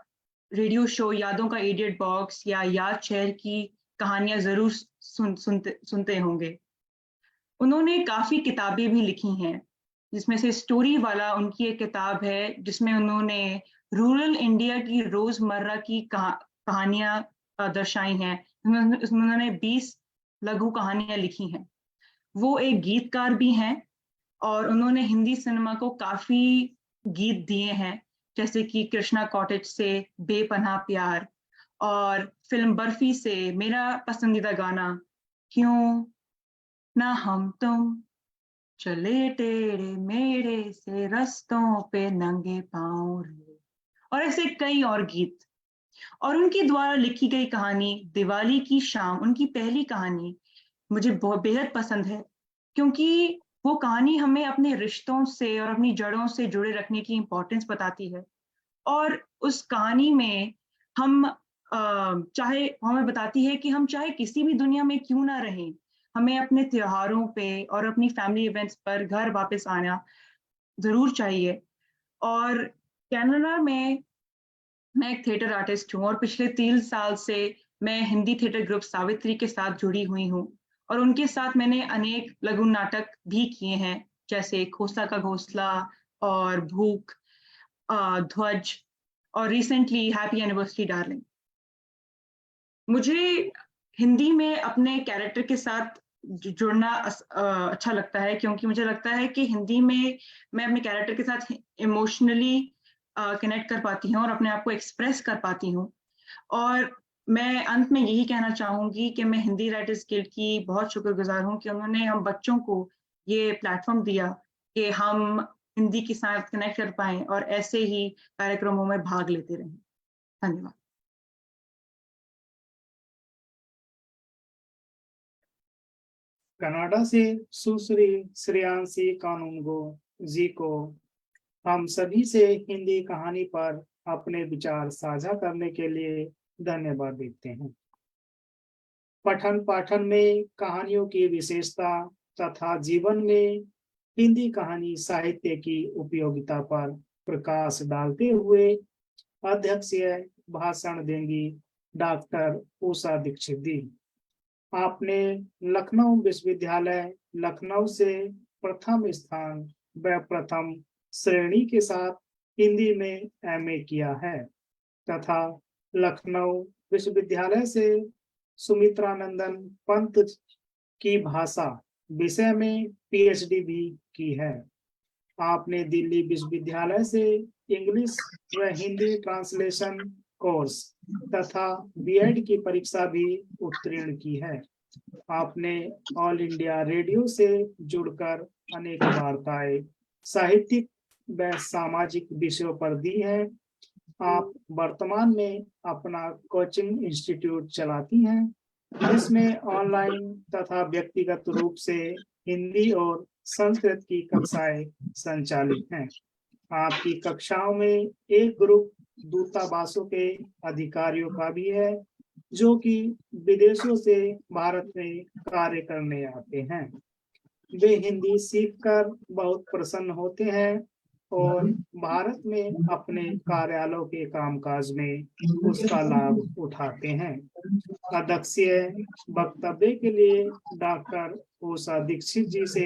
रेडियो शो यादों का इडियट बॉक्स या याद शहर की कहानियां जरूर सुनते होंगे। उन्होंने काफी किताबें भी लिखी हैं, जिसमें से स्टोरी वाला उनकी एक किताब है जिसमें उन्होंने रूरल इंडिया की रोजमर्रा की कहानियां दर्शाई हैं। उन्होंने 20 लघु कहानियां लिखी हैं। वो एक गीतकार भी हैं और उन्होंने हिंदी सिनेमा को काफी गीत दिए हैं, जैसे कि कृष्णा कॉटेज से बेपनाह प्यार और फिल्म बर्फी से मेरा पसंदीदा गाना क्यों ना हम तुम चले टेढ़े मेढ़े से रस्तों पे नंगे पांव रे, और ऐसे कई और गीत। और उनके द्वारा लिखी गई कहानी दिवाली की शाम, उनकी पहली कहानी, मुझे बहुत बेहद पसंद है, क्योंकि वो कहानी हमें अपने रिश्तों से और अपनी जड़ों से जुड़े रखने की इम्पोर्टेंस बताती है। और उस कहानी में हम चाहे हमें बताती है कि हम चाहे किसी भी दुनिया में क्यों ना रहें, हमें अपने त्योहारों पे और अपनी फैमिली इवेंट्स पर घर वापस आना जरूर चाहिए। और कनाडा में मैं एक थिएटर आर्टिस्ट हूँ और पिछले 3 साल से मैं हिंदी थिएटर ग्रुप सावित्री के साथ जुड़ी हुई हूँ और उनके साथ मैंने अनेक लघु नाटक भी किए हैं, जैसे खोसा का घोंसला और भूख, ध्वज और रिसेंटली हैप्पी एनिवर्सरी डार्लिंग। मुझे हिंदी में अपने कैरेक्टर के साथ जुड़ना अच्छा लगता है, क्योंकि मुझे लगता है कि हिंदी में मैं अपने कैरेक्टर के साथ इमोशनली कनेक्ट कर पाती हूँ और अपने आप को एक्सप्रेस कर पाती हूँ। और मैं अंत में यही कहना चाहूंगी कि मैं हिंदी राइटर्स गिल्ड की बहुत शुक्रगुजार हूँ कि उन्होंने हम बच्चों को ये प्लेटफॉर्म दिया कि हम हिंदी के साथ कनेक्ट कर पाएं और ऐसे ही कार्यक्रमों में भाग लेते रहें। धन्यवाद। कनाडा से सुश्री श्रेयांशी कानूनगो जी को हम सभी से हिंदी कहानी पर अपने विचार साझा करने के लिए धन्यवाद देते हैं। पठन पाठन में कहानियों की विशेषता तथा जीवन में हिंदी कहानी साहित्य की उपयोगिता पर प्रकाश डालते हुए अध्यक्षीय भाषण देंगी डॉक्टर उषा दीक्षित जी। आपने लखनऊ विश्वविद्यालय लखनऊ से प्रथम स्थान व प्रथम श्रेणी के साथ हिंदी में एमए किया है तथा लखनऊ विश्वविद्यालय से सुमित्रानंदन पंत की भाषा विषय में पीएचडी भी की है। आपने दिल्ली विश्वविद्यालय से इंग्लिश व हिंदी ट्रांसलेशन कोर्स तथा बीएड की परीक्षा भी उत्तीर्ण की है। आपने ऑल इंडिया रेडियो से जुड़कर अनेक वार्ताएं साहित्यिक व सामाजिक विषयों पर दी है। आप वर्तमान में अपना कोचिंग इंस्टीट्यूट चलाती हैं, जिसमें ऑनलाइन तथा व्यक्तिगत रूप से हिंदी और संस्कृत की कक्षाएं संचालित हैं। आपकी कक्षाओं में एक ग्रुप दूतावासों के अधिकारियों का भी है, जो कि विदेशों से भारत में कार्य करने आते हैं। वे हिंदी सीखकर बहुत प्रसन्न होते हैं और भारत में अपने कार्यालयों के कामकाज में उसका लाभ उठाते हैं। अध्यक्षीय वक्तव्य के लिए डॉक्टर उषा दीक्षित जी से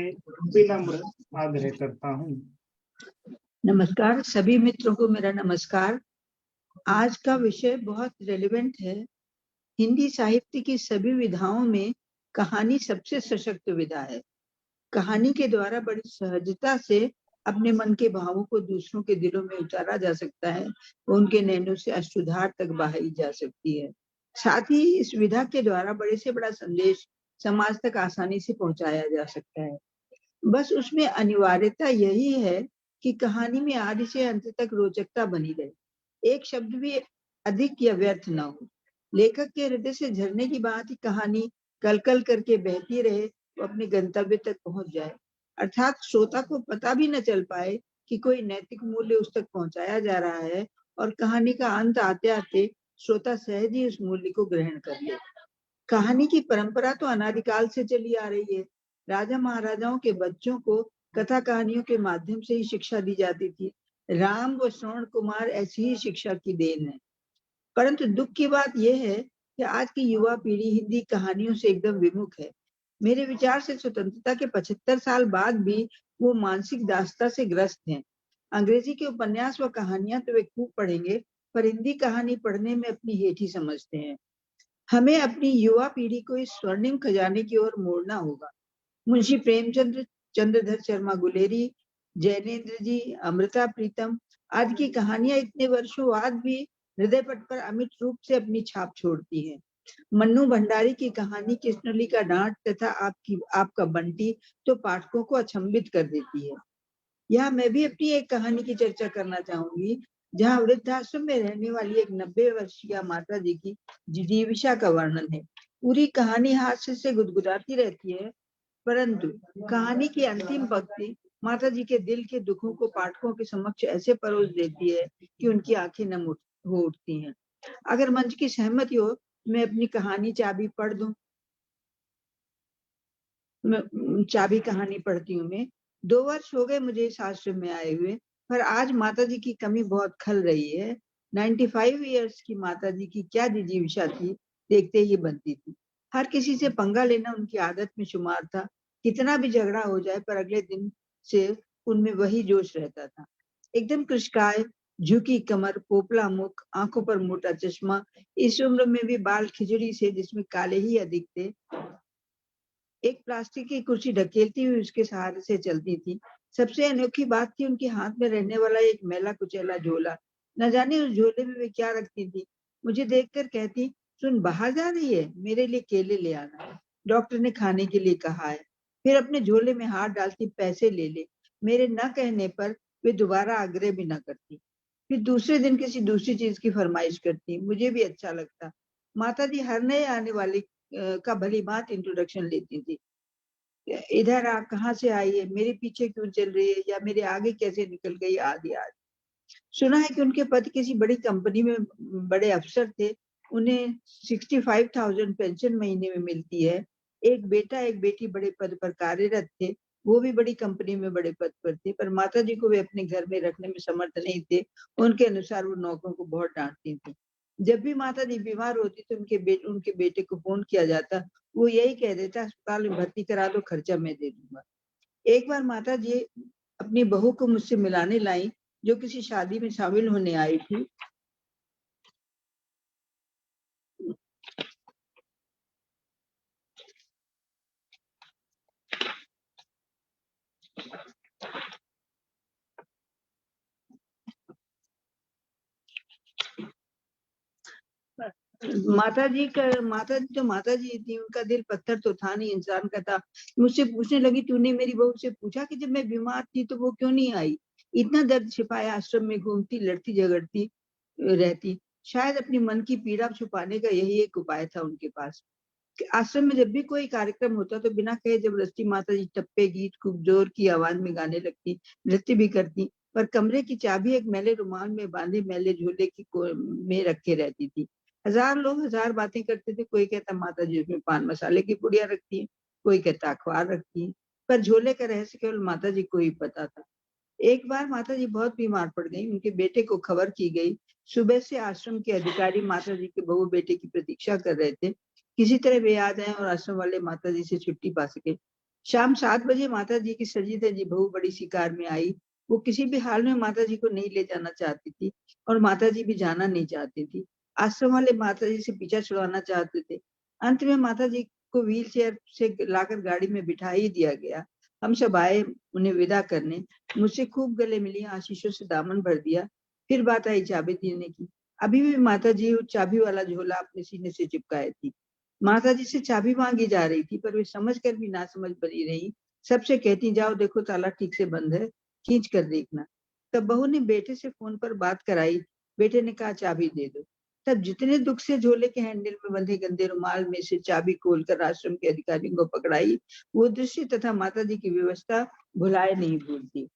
विनम्र आग्रह करता हूँ। नमस्कार सभी मित्रों को मेरा नमस्कार। आज का विषय बहुत रेलेवेंट है। हिंदी साहित्य की सभी विधाओं में कहानी सबसे सशक्त विधा है। कहानी के द्वारा बड़ी सहजता से अपने मन के भावों को दूसरों के दिलों में उतारा जा सकता है, उनके नैनों से अश्रुधार तक बहाई जा सकती है। साथ ही इस विधा के द्वारा बड़े से बड़ा संदेश समाज तक आसानी से पहुंचाया जा सकता है। बस उसमें अनिवार्यता यही है कि कहानी में आदि से अंत तक रोचकता बनी रहे, एक शब्द भी अधिक या व्यर्थ न हो। लेखक के हृदय से झरने की बात ही कहानी कल कल करके बहती रहे, वो अपने गंतव्य तक पहुंच जाए, अर्थात श्रोता को पता भी न चल पाए कि कोई नैतिक मूल्य उस तक पहुंचाया जा रहा है और कहानी का अंत आते आते श्रोता सहज ही उस मूल्य को ग्रहण कर ले। कहानी की परंपरा तो अनादिकाल से चली आ रही है। राजा महाराजाओं के बच्चों को कथा कहानियों के माध्यम से ही शिक्षा दी जाती थी। राम व श्रवण कुमार ऐसी ही शिक्षा की देन है। परंतु दुख की बात यह है कि आज की युवा पीढ़ी हिंदी कहानियों से एकदम विमुख है। मेरे विचार से स्वतंत्रता के 75 साल बाद भी वो मानसिक दासता से ग्रस्त हैं। अंग्रेजी के उपन्यास व कहानियां तो वे खूब पढ़ेंगे, पर हिंदी कहानी पढ़ने में अपनी हेठी समझते हैं। हमें अपनी युवा पीढ़ी को इस स्वर्णिम खजाने की ओर मोड़ना होगा। मुंशी प्रेमचंद्र, चंद्रधर शर्मा गुलेरी, जैनेन्द्र जी, अमृता प्रीतम आदि की कहानियां इतने वर्षों बाद भी हृदय पट पर अमिट रूप से अपनी छाप छोड़ती हैं। मन्नू भंडारी की कहानी कृष्णली का डांट तथा आपका बंटी तो पाठकों को अचंभित कर देती है। यहाँ मैं भी अपनी एक कहानी की चर्चा करना चाहूंगी, जहाँ वृद्धाश्रम में रहने वाली एक 90 वर्षीय माता जी की जिजीविषा का वर्णन है। पूरी कहानी हास्य से गुदगुदाती रहती है, परंतु कहानी की अंतिम पंक्ति माता जी के दिल के दुखों को पाठकों के समक्ष ऐसे परोस देती है कि उनकी आंखें नम हो उठती हैं। अगर मंच की सहमति हो, मैं अपनी कहानी चाबी पढ़ दूं। चाबी कहानी पढ़ती हूँ मैं। 2 वर्ष हो गए मुझे इस आश्रम में आए हुए, पर आज माता जी की कमी बहुत खल रही है। 95 इयर्स की माता जी की क्या जिजीविषा थी, देखते ही बनती थी। हर किसी से पंगा लेना उनकी आदत में शुमार था। कितना भी झगड़ा हो जाए, पर अगले दिन से उनमें वही जोश रहता था। एकदम कृशकाय, झुकी कमर, पोपला मुख, आंखों पर मोटा चश्मा, इस उम्र में भी बाल खिचड़ी से जिसमें काले ही अधिक थे। एक प्लास्टिक की कुर्सी ढकेलती हुई उसके सहारे से चलती थी। सबसे अनोखी बात थी उनके हाथ में रहने वाला एक मैला कुचैला झोला। न जाने उस झोले में वे क्या रखती थी। मुझे देखकर कहती, सुन, बाहर जा रही है, मेरे लिए केले ले आना, डॉक्टर ने खाने के लिए कहा है। फिर अपने झोले में हाथ डालती, पैसे ले ले। मेरे न कहने पर वे दोबारा आग्रह भी न करती। फिर दूसरे दिन किसी दूसरी चीज की फरमाइश करती। मुझे भी अच्छा लगता। माता जी हर नए आने वाले का भली बात इंट्रोडक्शन लेती थी। इधर आप कहाँ से आई है, मेरे पीछे क्यों चल रही है, या मेरे आगे कैसे निकल गई, आदि आदि। सुना है कि उनके पति किसी बड़ी कंपनी में बड़े अफसर थे। उन्हें 65,000 पेंशन महीने में मिलती है। एक बेटा एक बेटी बड़े पद पर कार्यरत थे, वो भी बड़ी कंपनी में बड़े पद पर थे, पर माता जी को वे अपने घर में रखने में समर्थ नहीं थे। उनके अनुसार वो नौकरों को बहुत डांटती थी। जब भी माता जी बीमार होती तो उनके बेटे को फोन किया जाता, वो यही कह देता, अस्पताल में भर्ती करा दो, खर्चा मैं दे दूंगा। एक बार माता जी अपनी बहू को मुझसे मिलाने लाई, जो किसी शादी में शामिल होने आई थी। माता जी थी, उनका दिल पत्थर तो था नहीं, इंसान का था। मुझसे पूछने लगी, तूने मेरी बहू से पूछा कि जब मैं बीमार थी तो वो क्यों नहीं आई? इतना दर्द छिपाया आश्रम में घूमती, लड़ती झगड़ती रहती। शायद अपनी मन की पीड़ा छुपाने का यही एक उपाय था उनके पास। आश्रम में जब भी कोई कार्यक्रम होता तो बिना कहे जबरदस्ती माता जी टप्पे गीत खूब जोर की आवाज में गाने लगती, नृत्य भी करती। पर कमरे की चाबी एक मैले रुमाल में बांधे मैले झोले में रखे रहती थी। हजार लोग हजार बातें करते थे। कोई कहता माता जी उसमें पान मसाले की पुड़िया रखती है, कोई कहता अखबार रखती है, पर झोले का रहस्य केवल माता जी को ही पता था। एक बार माता जी बहुत बीमार पड़ गई। उनके बेटे को खबर की गई। सुबह से आश्रम के अधिकारी माता जी के बहू बेटे की प्रतीक्षा कर रहे थे। किसी तरह वे आ जाएं और आश्रम वाले माता जी से छुट्टी पा सके। शाम 7 बजे माता जी की सजी धजी बहू बड़ी सी कार में आई। वो किसी भी हाल में माता जी को नहीं ले जाना चाहती थी, और माता जी भी जाना नहीं चाहती थी। आश्रम वाले माता जी से पीछा छुड़वाना चाहते थे। अंत में माता जी को व्हील चेयर से लाकर गाड़ी में बिठा ही दिया गया। हम सब आए उन्हें विदा करने। मुझसे खूब गले मिली, आशीषों से दामन भर दिया। फिर बात आई चाबी देने की। अभी भी माता जी चाबी वाला झोला अपने सीने से चिपकाए थी। माता जी से चाबी मांगी जा रही थी, पर वे समझ कर भी ना समझ बनी रही। सबसे कहती, जाओ देखो ताला ठीक से बंद है, खींच कर देखना। तब बहू ने बेटे से फोन पर बात कराई। बेटे ने कहा चाबी दे दो। तब जितने दुख से झोले के हैंडल में बंधे गंदे रुमाल में से चाबी खोलकर आश्रम के अधिकारियों को पकड़ाई, वो दृश्य तथा माता जी की व्यवस्था भुलाए नहीं भूलती।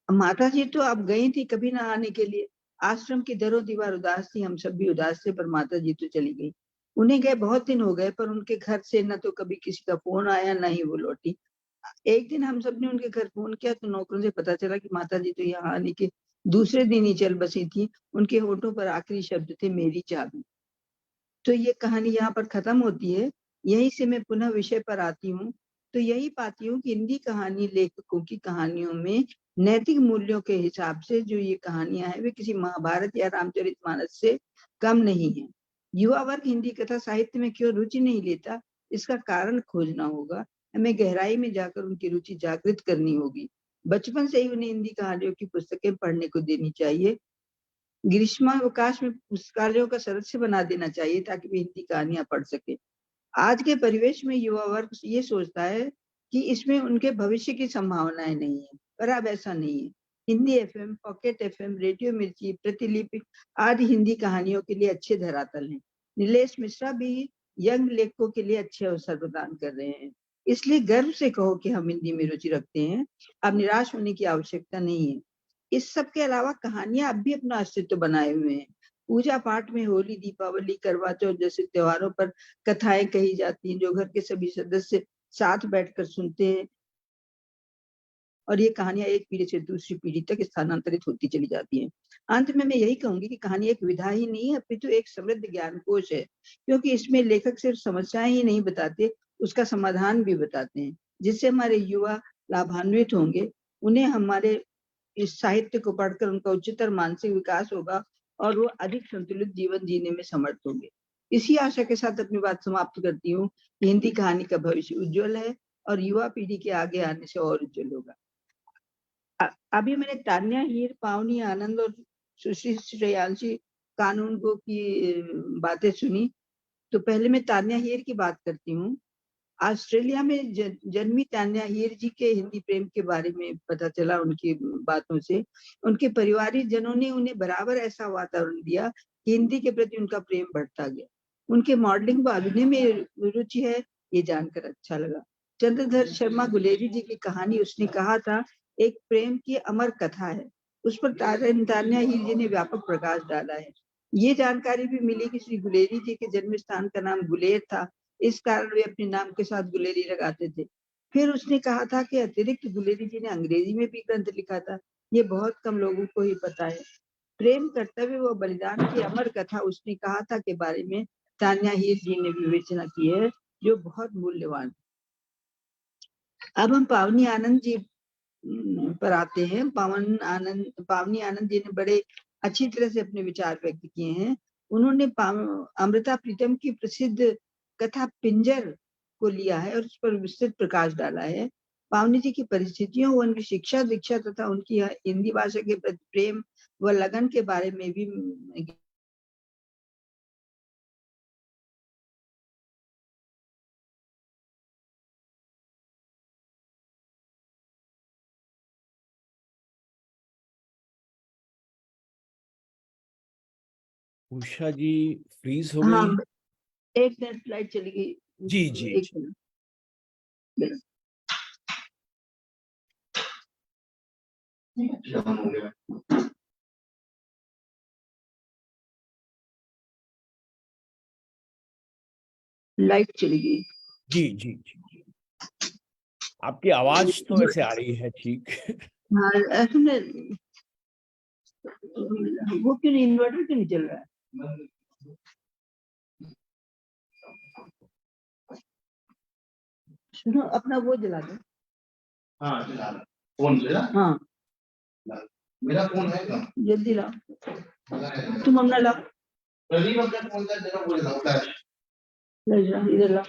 माता जी तो अब गई थी कभी ना आने के लिए। आश्रम की दरों दीवार उदास थी, हम सब भी उदास थे, पर माता जी तो चली गई। उन्हें गए बहुत दिन हो गए, पर उनके घर से न तो कभी किसी का फोन आया, न ही वो लौटी। एक दिन हम सब ने उनके घर फोन किया तो नौकरों से पता चला कि माता जी तो यहाँ आने के दूसरे दिन ही चल बसी थी। उनके होठों पर आखिरी शब्द थे, मेरी चाबी। तो ये कहानी यहाँ पर खत्म होती है। यहीं से मैं पुनः विषय पर आती हूँ, तो यही पाती हूँ कि हिंदी कहानी लेखकों की कहानियों में नैतिक मूल्यों के हिसाब से जो ये कहानियां हैं वे किसी महाभारत या रामचरितमानस से कम नहीं है। युवा वर्ग हिंदी कथा साहित्य में क्यों रुचि नहीं लेता, इसका कारण खोजना होगा। हमें गहराई में जाकर उनकी रुचि जागृत करनी होगी। बचपन से ही उन्हें हिंदी कहानियों की पुस्तकें पढ़ने को देनी चाहिए। ग्रीष्मावकाश में पुस्तकालयों का सदस्य बना देना चाहिए ताकि वे हिंदी कहानियां पढ़ सके। आज के परिवेश में युवा वर्ग ये सोचता है कि इसमें उनके भविष्य की संभावनाएं नहीं है, पर अब ऐसा नहीं है। Hindi FM, pocket FM, radio मिर्ची, प्रतिलिपि आदि हिंदी कहानियों के लिए अच्छे धरातल हैं। नीलेश मिश्रा भी यंग लेखकों के लिए अच्छे अवसर प्रदान कर रहे हैं। इसलिए गर्व से कहो कि हम हिंदी में रुचि रखते हैं। अब निराश होने की आवश्यकता नहीं है। इस सब के अलावा कहानियां अब भी अपना अस्तित्व बनाए हुए हैं। पूजा पाठ में होली, दीपावली, करवा चौथ जैसे त्योहारों पर कथाएं कही जाती हैं, जो घर के सभी सदस्य साथ बैठकर सुनते हैं, और ये कहानियां एक पीढ़ी से दूसरी पीढ़ी तक स्थानांतरित होती चली जाती हैं। अंत में मैं यही कहूंगी कि कहानी एक विधा ही नहीं है, अपितु एक समृद्ध ज्ञान कोश है, क्योंकि इसमें लेखक सिर्फ समस्याएं ही नहीं बताते, उसका समाधान भी बताते हैं, जिससे हमारे युवा लाभान्वित होंगे। उन्हें हमारे इस साहित्य को पढ़कर उनका उच्चतर मानसिक विकास होगा और वो अधिक संतुलित जीवन जीने में समर्थ होंगे। इसी आशा के साथ अपनी बात समाप्त करती हूँ कि हिंदी कहानी का भविष्य उज्जवल है और युवा पीढ़ी के आगे आने से और उज्जवल होगा। अभी मैंने तान्या हीर, पावनी आनंद और सुश्री श्रेयांशी कानूनगो की बातें सुनी। तो पहले मैं तान्या हीर की बात करती हूँ। ऑस्ट्रेलिया में जन्मी तान्या हीर जी के हिंदी प्रेम के बारे में पता चला उनकी बातों से। उनके परिवारिक जनों ने उन्हें बराबर ऐसा वातावरण दिया कि हिंदी के प्रति उनका प्रेम बढ़ता गया। उनके मॉडलिंग व अभिनय में रुचि है, ये जानकर अच्छा लगा। चंद्रधर शर्मा गुलेरी जी की कहानी उसने कहा था एक प्रेम की अमर कथा है, उस पर तान्या हीर जी ने व्यापक प्रकाश डाला है। ये जानकारी भी मिली कि श्री गुलेरी जी के जन्म स्थान का नाम गुलेर था, इस कारण वे अपने नाम के साथ गुलेरी लगाते थे। फिर उसने कहा था कि अतिरिक्त गुलेरी जी ने अंग्रेजी में भी ग्रंथ लिखा था, ये बहुत कम लोगों को ही पता है। प्रेम, कर्तव्य व बलिदान की अमर कथा उसने कहा था के बारे में तान्या हीर जी ने विवेचना की है, जो बहुत मूल्यवान। अब हम पावनी आनंद जी पर आते हैं। पावनी आनंद जी ने बड़े अच्छी तरह से अपने विचार व्यक्त किए हैं। उन्होंने अमृता प्रीतम की प्रसिद्ध कथा पिंजर को लिया है और उस पर विस्तृत प्रकाश डाला है। पावनी जी की परिस्थितियों, उनकी शिक्षा दीक्षा तथा उनकी हिंदी भाषा के प्रति प्रेम व लगन के बारे में भी उषा जी फ्रीज हो हाँ, गई। एक मिनट, लाइट चली गई। जी जी एक मिनट। लाइट चली गई। जी जी जी, आपकी आवाज तो वैसे आ रही है ठीक। हाँ, सुन, वो क्यों नहीं, इन्वर्टर क्यों नहीं चल रहा है? सुनो, अपना वो जला दो। हाँ चला रहा फोन चला। हाँ, मेरा फोन है क्या? जल्दी लाओ, तुम अपना लाओ, प्रदीप अपना फोन का जरा बोल रहा फ्लैश ले जाओ, इधर लाओ।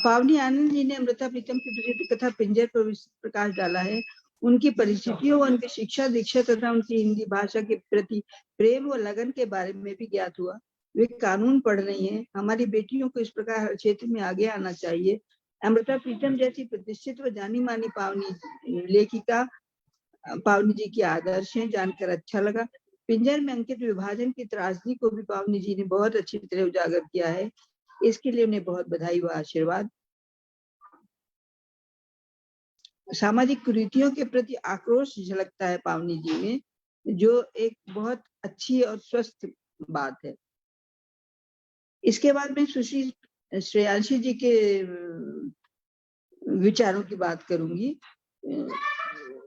पावनी आनंद जी ने अमृता प्रीतम की प्रसिद्ध कथा पिंजर पर विस्तृत प्रकाश डाला है। उनकी परिस्थितियों, उनकी शिक्षा दीक्षा तथा उनकी हिंदी भाषा के प्रति प्रेम व लगन के बारे में भी ज्ञात हुआ। वे कानून पढ़ रही हैं। हमारी बेटियों को इस प्रकार हर क्षेत्र में आगे आना चाहिए। अमृता प्रीतम जैसी प्रतिष्ठित व जानी मानी पावनी लेखिका पावनी जी की आदर्श हैं, जानकर अच्छा लगा। पिंजर में अंकित विभाजन की त्रासदी को भी पावनी जी ने बहुत अच्छी तरह उजागर किया है। इसके लिए उन्हें बहुत बधाई व आशीर्वाद। सामाजिक कुरीतियों के प्रति आक्रोश झलकता है पावनी जी में, जो एक बहुत अच्छी और स्वस्थ बात है। इसके बाद मैं सुश्री श्रेयांशी जी के विचारों की बात करूंगी।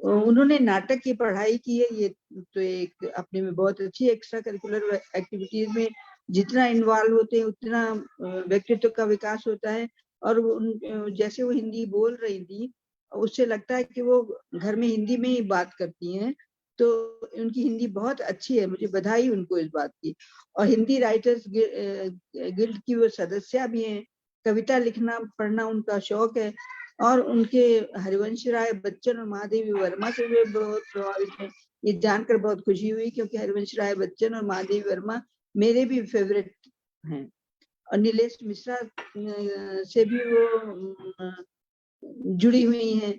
उन्होंने नाटक की पढ़ाई की है, ये तो एक अपने में बहुत अच्छी एक्स्ट्रा करिकुलर एक्टिविटीज में जितना इन्वॉल्व होते हैं उतना व्यक्तित्व का विकास होता है। और जैसे वो हिंदी बोल रही थी, उससे लगता है कि वो घर में हिंदी में ही बात करती हैं, तो उनकी हिंदी बहुत अच्छी है, मुझे बधाई उनको इस बात की। और हिंदी राइटर्स गिल्ड की वो सदस्य भी हैं, कविता लिखना पढ़ना उनका शौक है, और उनके हरिवंश राय बच्चन और महादेवी वर्मा से वे बहुत प्रभावित हैं। ये जानकर बहुत खुशी हुई, क्योंकि हरिवंश राय बच्चन और महादेवी वर्मा मेरे भी फेवरेट हैं। और नीलेश मिश्रा से भी वो जुड़ी हुई हैं,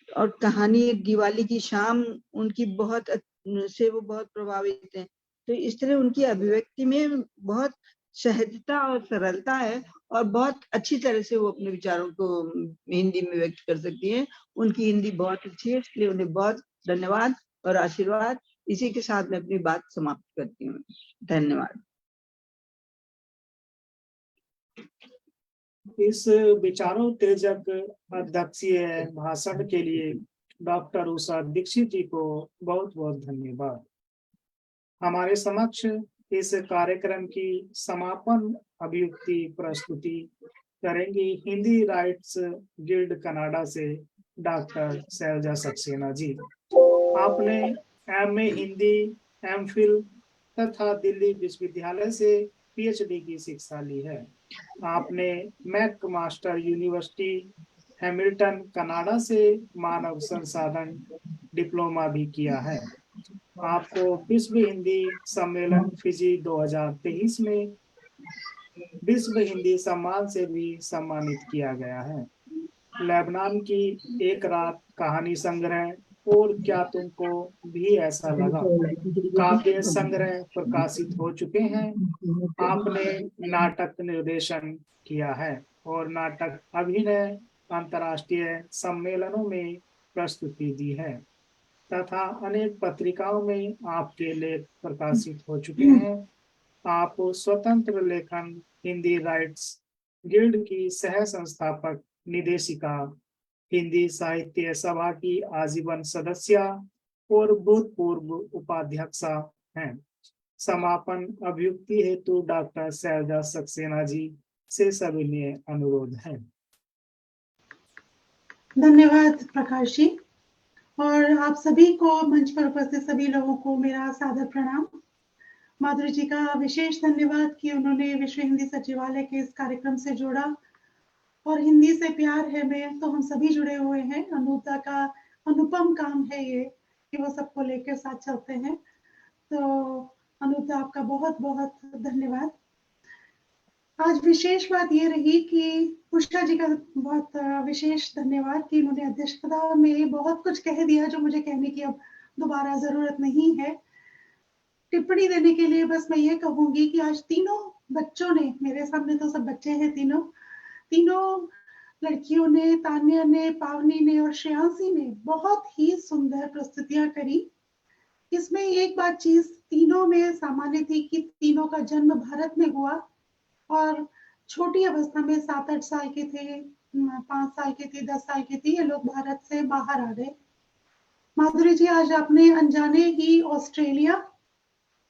और कहानी दिवाली की शाम उनकी बहुत से वो बहुत प्रभावित हैं। तो इस तरह उनकी अभिव्यक्ति में बहुत सहजता और सरलता है, और बहुत अच्छी तरह से वो अपने विचारों को हिंदी में व्यक्त कर सकती हैं। उनकी हिंदी बहुत अच्छी है, इसलिए उन्हें बहुत धन्यवाद और आशीर्वाद। इसी के साथ मैं अपनी बात समाप्त करती हूँ। धन्यवाद। इस विचारों तेजक अध्यक्षीय भाषण के लिए डॉक्टर उषा दीक्षित जी को बहुत बहुत धन्यवाद। हमारे समक्ष इस कार्यक्रम की समापन अभियुक्ति प्रस्तुति करेंगी हिंदी राइट्स गिल्ड कनाडा से डॉक्टर शैलजा सक्सेना जी। आपने एमए हिंदी, एमफिल तथा दिल्ली विश्वविद्यालय से पीएचडी की शिक्षा ली है। आपने मैकमास्टर यूनिवर्सिटी हैमिल्टन कनाडा से मानव संसाधन डिप्लोमा भी किया है। आपको विश्व हिंदी सम्मेलन फिजी 2023 में विश्व हिंदी सम्मान से भी सम्मानित किया गया है। लेबनान की एक रात कहानी संग्रह और क्या तुमको भी ऐसा लगा काव्य संग्रह प्रकाशित हो चुके हैं। आपने नाटक निर्देशन किया है और नाटक अभिनय अंतर्राष्ट्रीय सम्मेलनों में प्रस्तुति दी है तथा अनेक पत्रिकाओं में आपके लेख प्रकाशित हो चुके हैं। आप स्वतंत्र लेखन हिंदी राइट्स गिल्ड की सह संस्थापक निदेशिका, हिंदी साहित्य सभा की आजीवन सदस्य और भूतपूर्व उपाध्यक्षा हैं। समापन अभियुक्ति हेतु डॉक्टर शैलजा सक्सेना जी से सविनय अनुरोध है। धन्यवाद प्रकाश जी, और आप सभी को, मंच पर उपस्थित सभी लोगों को मेरा सादर प्रणाम। माधुरी जी का विशेष धन्यवाद कि उन्होंने विश्व हिंदी सचिवालय के इस कार्यक्रम से जोड़ा, और हिंदी से प्यार है में तो हम सभी जुड़े हुए हैं। अनुता का अनुपम काम है ये कि वो सबको लेकर साथ चलते हैं। तो अनुता, आपका बहुत बहुत धन्यवाद। आज विशेष बात ये रही कि उषा जी का बहुत विशेष धन्यवाद कि उन्होंने अध्यक्षता में बहुत कुछ कह दिया जो मुझे कहने की अब दोबारा जरूरत नहीं है। टिप्पणी देने के लिए बस मैं ये कहूंगी कि आज तीनों बच्चों ने, मेरे सामने तो सब बच्चे हैं, तीनों लड़कियों ने, तान्या ने, पावनी ने और श्रेयांशी ने बहुत ही सुंदर प्रस्तुतियां करी। इसमें एक बात चीज तीनों में सामान्य थी कि तीनों का जन्म भारत में हुआ और छोटी अवस्था में 7-8 साल के थे, 5 साल के थे, 10 साल के थे, ये लोग भारत से बाहर आ गए। माधुरी जी, आज आपने अनजाने ही ऑस्ट्रेलिया,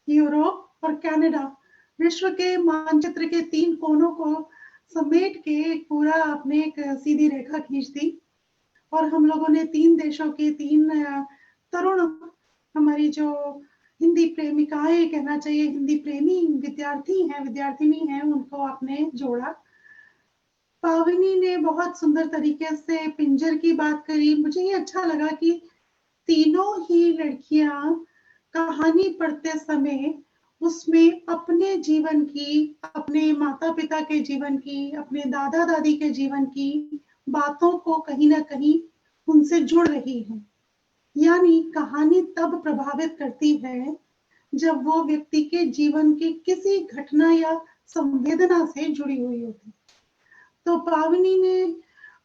यूरोप और कनाडा, विश्व के मानचित्र के 3 कोनों को समेट के एक पूरा आपने एक सीधी रेखा खींच दी, और हम लोगों ने 3 देशों के 3 तरुण, हमारी जो हिंदी प्रेमिकाएं कहना चाहिए, हिंदी प्रेमी विद्यार्थिनी हैं, उनको आपने जोड़ा। पावनी ने बहुत सुंदर तरीके से पिंजर की बात करी। मुझे ये अच्छा लगा कि तीनों ही लड़कियां कहानी पढ़ते समय उसमें अपने जीवन की, अपने माता पिता के जीवन की, अपने दादा दादी के जीवन की बातों को कहीं ना कहीं उनसे जुड़ रही है। यानी कहानी तब प्रभावित करती है जब वो व्यक्ति के जीवन की किसी घटना या संवेदना से जुड़ी हुई होती। तो पावनी ने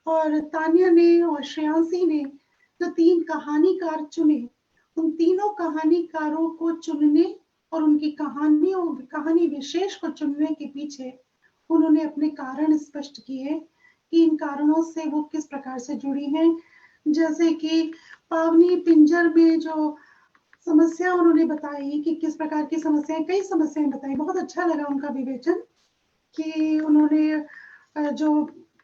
और तान्या ने और श्रेयांशी ने जो 3 कहानीकार चुने, उन तीनों कहानीकारों को चुनने और उनकी कहानी विशेष को चुनने के पीछे उन्होंने अपने कारण स्पष्ट किए कि इन कारणों से वो किस प्रकार से जुड़ी हैं। जैसे कि पावनी पिंजर में जो समस्या उन्होंने बताई कि किस प्रकार की समस्याएं, कई समस्याएं बताई, बहुत अच्छा लगा उनका विवेचन कि उन्होंने जो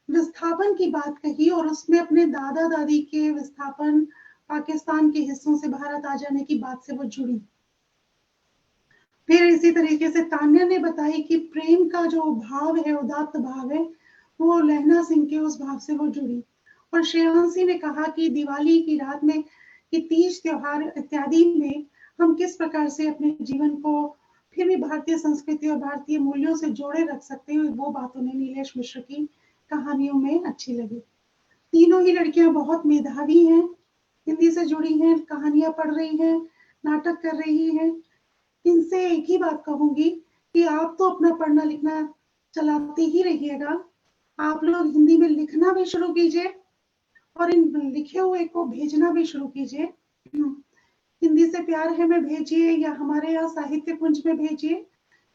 विस्थापन की बात कही और उसमें अपने दादा दादी के विस्थापन, पाकिस्तान के हिस्सों से भारत आ जाने की बात से वो जुड़ी। फिर इसी तरीके से तान्या ने बताई कि प्रेम का जो भाव है, उदात्त भाव है, वो लहना सिंह के उस भाव से वो जुड़ी। और श्रेयांशी ने कहा कि दिवाली की रात में, कि तीज त्योहार इत्यादि में हम किस प्रकार से अपने जीवन को फिर भी भारतीय संस्कृति और भारतीय मूल्यों से जोड़े रख सकते हैं, वो बात उन्हें नीलेश मिश्र की कहानियों में अच्छी लगी। तीनों ही लड़कियां बहुत मेधावी हैं, हिंदी से जुड़ी हैं, कहानियां पढ़ रही हैं, नाटक कर रही हैं। इनसे एक ही बात कहूंगी कि आप तो अपना पढ़ना लिखना चलाते ही रहिएगा, आप लोग हिंदी में लिखना भी शुरू कीजिए और इन लिखे हुए को भेजना भी शुरू कीजिए। हिंदी से प्यार है में भेजिए या हमारे यहाँ साहित्य कुंज में भेजिए,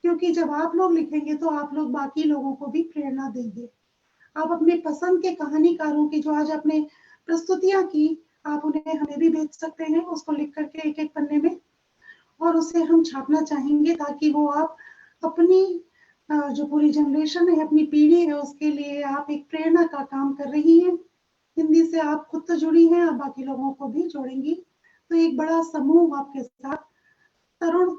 क्योंकि जब आप लोग लिखेंगे तो आप लोग बाकी लोगों को भी प्रेरणा देंगे। आप अपने पसंद के कहानीकारों की जो आज आपने प्रस्तुतियां की, आप उन्हें हमें भी भेज सकते हैं, उसको लिख करके एक एक पन्ने में, और उसे हम छापना चाहेंगे ताकि वो आप अपनी जो पूरी जनरेशन है, अपनी पीढ़ी है, उसके लिए आप एक प्रेरणा का काम कर रही हैं। हिंदी से आप खुद तो जुड़ी हैं, आप बाकी लोगों को भी जोड़ेंगी, तो एक बड़ा समूह आपके साथ तरुण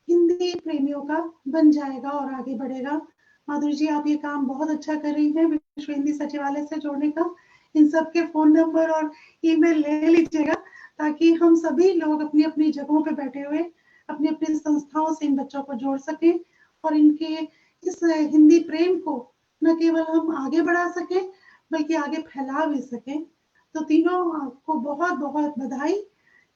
हिंदी प्रेमियों का बन जाएगा और आगे बढ़ेगा। माधुरी जी, आप ये काम बहुत अच्छा कर रही हैं विश्व हिंदी सचिवालय से जोड़ने का। इन सबके फोन नंबर और ईमेल ले लीजिएगा ताकि हम सभी लोग अपनी अपनी जगहों पे बैठे हुए अपनी अपनी संस्थाओं से इन बच्चों को जोड़ सकें और इनके इस हिंदी प्रेम को न केवल हम आगे बढ़ा सकें बल्कि आगे फैला भी सकें। तो तीनों को बहुत बहुत बधाई,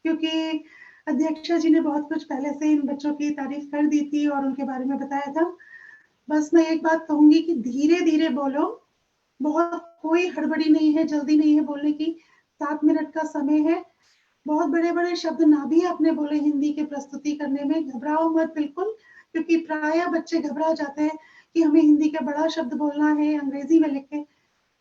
क्योंकि अध्यक्षा जी ने बहुत कुछ पहले से इन बच्चों की तारीफ कर दी थी और उनके बारे में बताया था। बस मैं एक बात कहूंगी कि धीरे धीरे बोलो, बहुत कोई हड़बड़ी नहीं है, जल्दी नहीं है बोलने की। 7 मिनट का समय है, बहुत बड़े बड़े शब्द ना भी आपने बोले हिंदी के प्रस्तुति करने में, घबराओ मत बिल्कुल, क्योंकि प्राय बच्चे घबरा जाते हैं कि हमें हिंदी का बड़ा शब्द बोलना है, अंग्रेजी में लिख के।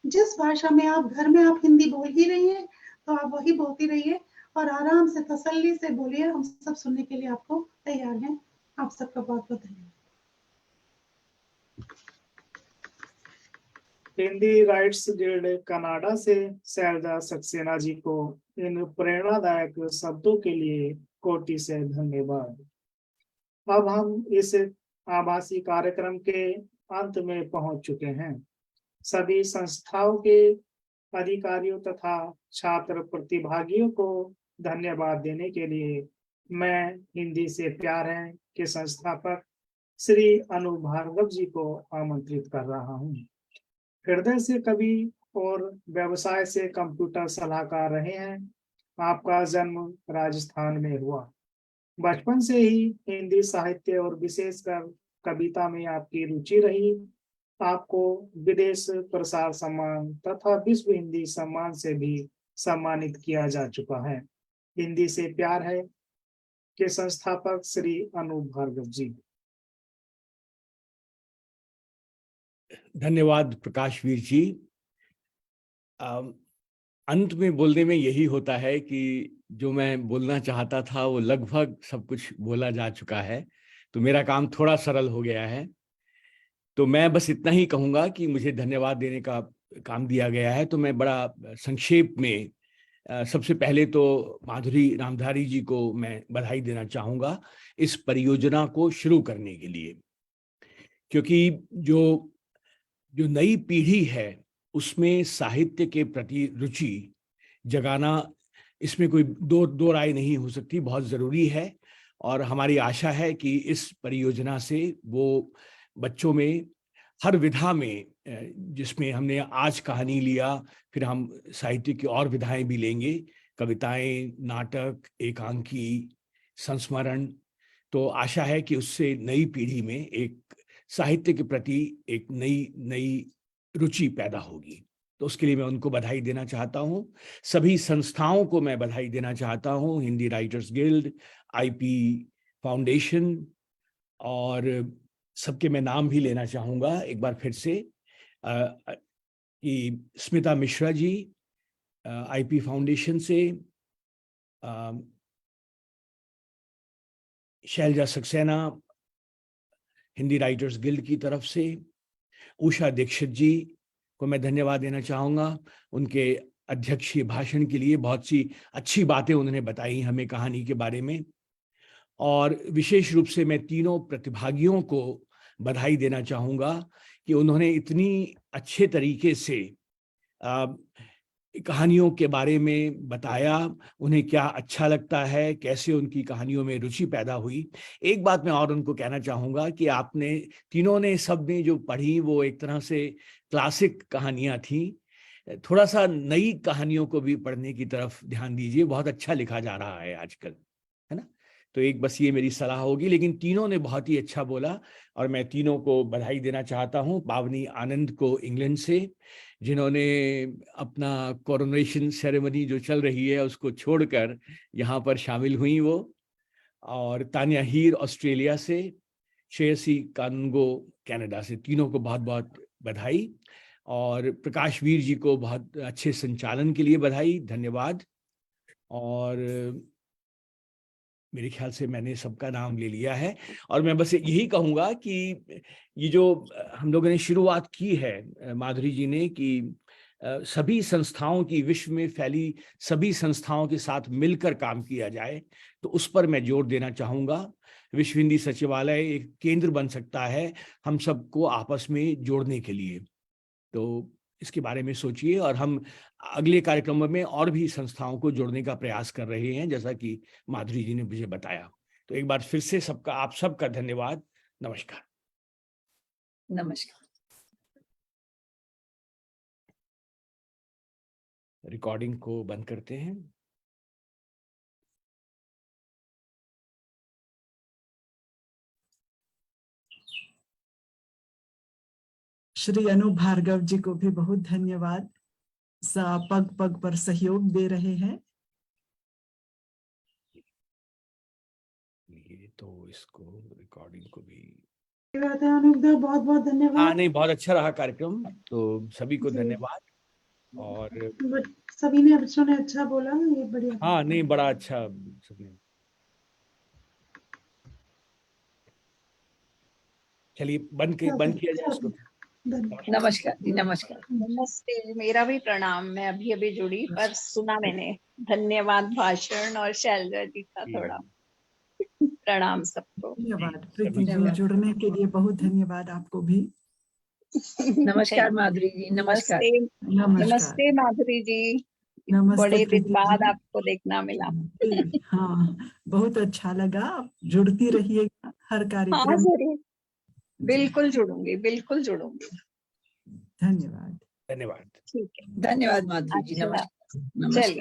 जिस भाषा में आप घर में आप हिंदी बोल ही रही है तो आप वही बोलती रहिए और आराम से तसल्ली से बोलिए, हम सब सुनने के लिए आपको तैयार हैं। आप सबका बहुत बहुत धन्यवाद। हिंदी राइट्स गिल्ड कनाडा से शैलजा सक्सेना जी को इन प्रेरणादायक शब्दों के लिए कोटि से धन्यवाद। अब हम इस आभासी कार्यक्रम के अंत में पहुंच चुके हैं। सभी संस्थाओं के अधिकारियों तथा छात्र प्रतिभागियों को धन्यवाद देने के लिए मैं हिंदी से प्यार है के संस्थापक श्री अनु भार्गव जी को आमंत्रित कर रहा हूं। हृदय से कवि और व्यवसाय से कंप्यूटर सलाहकार रहे हैं। आपका जन्म राजस्थान में हुआ। बचपन से ही हिंदी साहित्य और विशेषकर कविता में आपकी रुचि रही। आपको विदेश प्रसार सम्मान तथा विश्व हिंदी सम्मान से भी सम्मानित किया जा चुका है। हिंदी से प्यार है के संस्थापक श्री अनु भार्गव जी। धन्यवाद प्रकाशवीर जी। अंत में बोलने में यही होता है कि जो मैं बोलना चाहता था वो लगभग सब कुछ बोला जा चुका है, तो मेरा काम थोड़ा सरल हो गया है। तो मैं बस इतना ही कहूँगा कि मुझे धन्यवाद देने का काम दिया गया है, तो मैं बड़ा संक्षेप में सबसे पहले तो माधुरी रामधारी जी को मैं बधाई देना चाहूँगा इस परियोजना को शुरू करने के लिए, क्योंकि जो नई पीढ़ी है उसमें साहित्य के प्रति रुचि जगाना, इसमें कोई दो राय नहीं हो सकती, बहुत ज़रूरी है। और हमारी आशा है कि इस परियोजना से वो बच्चों में हर विधा में, जिसमें हमने आज कहानी लिया, फिर हम साहित्य की और विधाएं भी लेंगे, कविताएं, नाटक, एकांकी, संस्मरण। तो आशा है कि उससे नई पीढ़ी में एक साहित्य के प्रति एक नई रुचि पैदा होगी। तो उसके लिए मैं उनको बधाई देना चाहता हूँ। सभी संस्थाओं को मैं बधाई देना चाहता हूँ, Hindi writers guild, IP foundation, और सबके मैं नाम भी लेना चाहूँगा एक बार फिर से, कि स्मिता मिश्रा जी आईपी फाउंडेशन से, शैलजा सक्सेना हिंदी राइटर्स गिल्ड की तरफ से, उषा दीक्षित जी को मैं धन्यवाद देना चाहूँगा उनके अध्यक्षीय भाषण के लिए। बहुत सी अच्छी बातें उन्होंने बताई हमें कहानी के बारे में। और विशेष रूप से मैं तीनों प्रतिभागियों को बधाई देना चाहूँगा कि उन्होंने इतनी अच्छे तरीके से कहानियों के बारे में बताया, उन्हें क्या अच्छा लगता है, कैसे उनकी कहानियों में रुचि पैदा हुई। एक बात मैं और उनको कहना चाहूँगा कि आपने तीनों ने, सबने जो पढ़ी वो एक तरह से क्लासिक कहानियाँ थी। थोड़ा सा नई कहानियों को भी पढ़ने की तरफ ध्यान दीजिए, बहुत अच्छा लिखा जा रहा है आजकल, है ना। तो एक बस ये मेरी सलाह होगी। लेकिन तीनों ने बहुत ही अच्छा बोला और मैं तीनों को बधाई देना चाहता हूँ। पावनी आनंद को इंग्लैंड से, जिन्होंने अपना कोरोनेशन सेरेमनी जो चल रही है उसको छोड़कर यहाँ पर शामिल हुई वो, और तानिया हीर ऑस्ट्रेलिया से, श्रेयसी कानगो कनाडा से। तीनों को बहुत बहुत बधाई। और प्रकाश वीर जी को बहुत अच्छे संचालन के लिए बधाई, धन्यवाद। और मेरे ख्याल से मैंने सबका नाम ले लिया है। और मैं बस यही कहूँगा कि ये जो हम लोगों ने शुरुआत की है माधुरी जी ने, कि सभी संस्थाओं की, विश्व में फैली सभी संस्थाओं के साथ मिलकर काम किया जाए, तो उस पर मैं जोर देना चाहूँगा। विश्व हिंदी सचिवालय एक केंद्र बन सकता है हम सबको आपस में जोड़ने के लिए। तो इसके बारे में सोचिए, और हम अगले कार्यक्रमों में और भी संस्थाओं को जोड़ने का प्रयास कर रहे हैं, जैसा कि माधुरी जी ने मुझे बताया। तो एक बार फिर से सबका, आप सबका धन्यवाद। नमस्कार। नमस्कार। रिकॉर्डिंग को बंद करते हैं। श्री अनु भार्गव जी को भी बहुत धन्यवाद, पग पग पर सहयोग दे रहे हैं। ये तो इसको रिकॉर्डिंग को भी बहुत बहुत धन्यवाद। हाँ, नहीं, बहुत अच्छा रहा कार्यक्रम, तो सभी को धन्यवाद। और सभी ने, बच्चों ने अच्छा बोला, ये बढ़िया। हाँ, नहीं, बड़ा अच्छा सबने। चलिए बंद किया जाए इसको। नमस्कार जी, नमस्कार। नमस्ते, मेरा भी प्रणाम। मैं अभी अभी जुड़ी, पर सुना मैंने। धन्यवाद भाषण और शैलजा जी का थोड़ा प्रणाम सबको। धन्यवाद प्रीति जी, जुड़ने के लिए बहुत धन्यवाद आपको भी। नमस्कार माधुरी जी, नमस्कार। नमस्ते माधुरी जी, बड़े दिन बाद आपको देखना मिला। हाँ, बहुत अच्छा लगा। आप जुड़ती रहिएगा हर कार्यक्रम। हाँ जरूर, बिल्कुल जुड़ूंगी, बिल्कुल जुड़ूंगी। धन्यवाद। धन्यवाद। ठीक है, धन्यवाद माधुरी जी, नमस्कार। चलिए।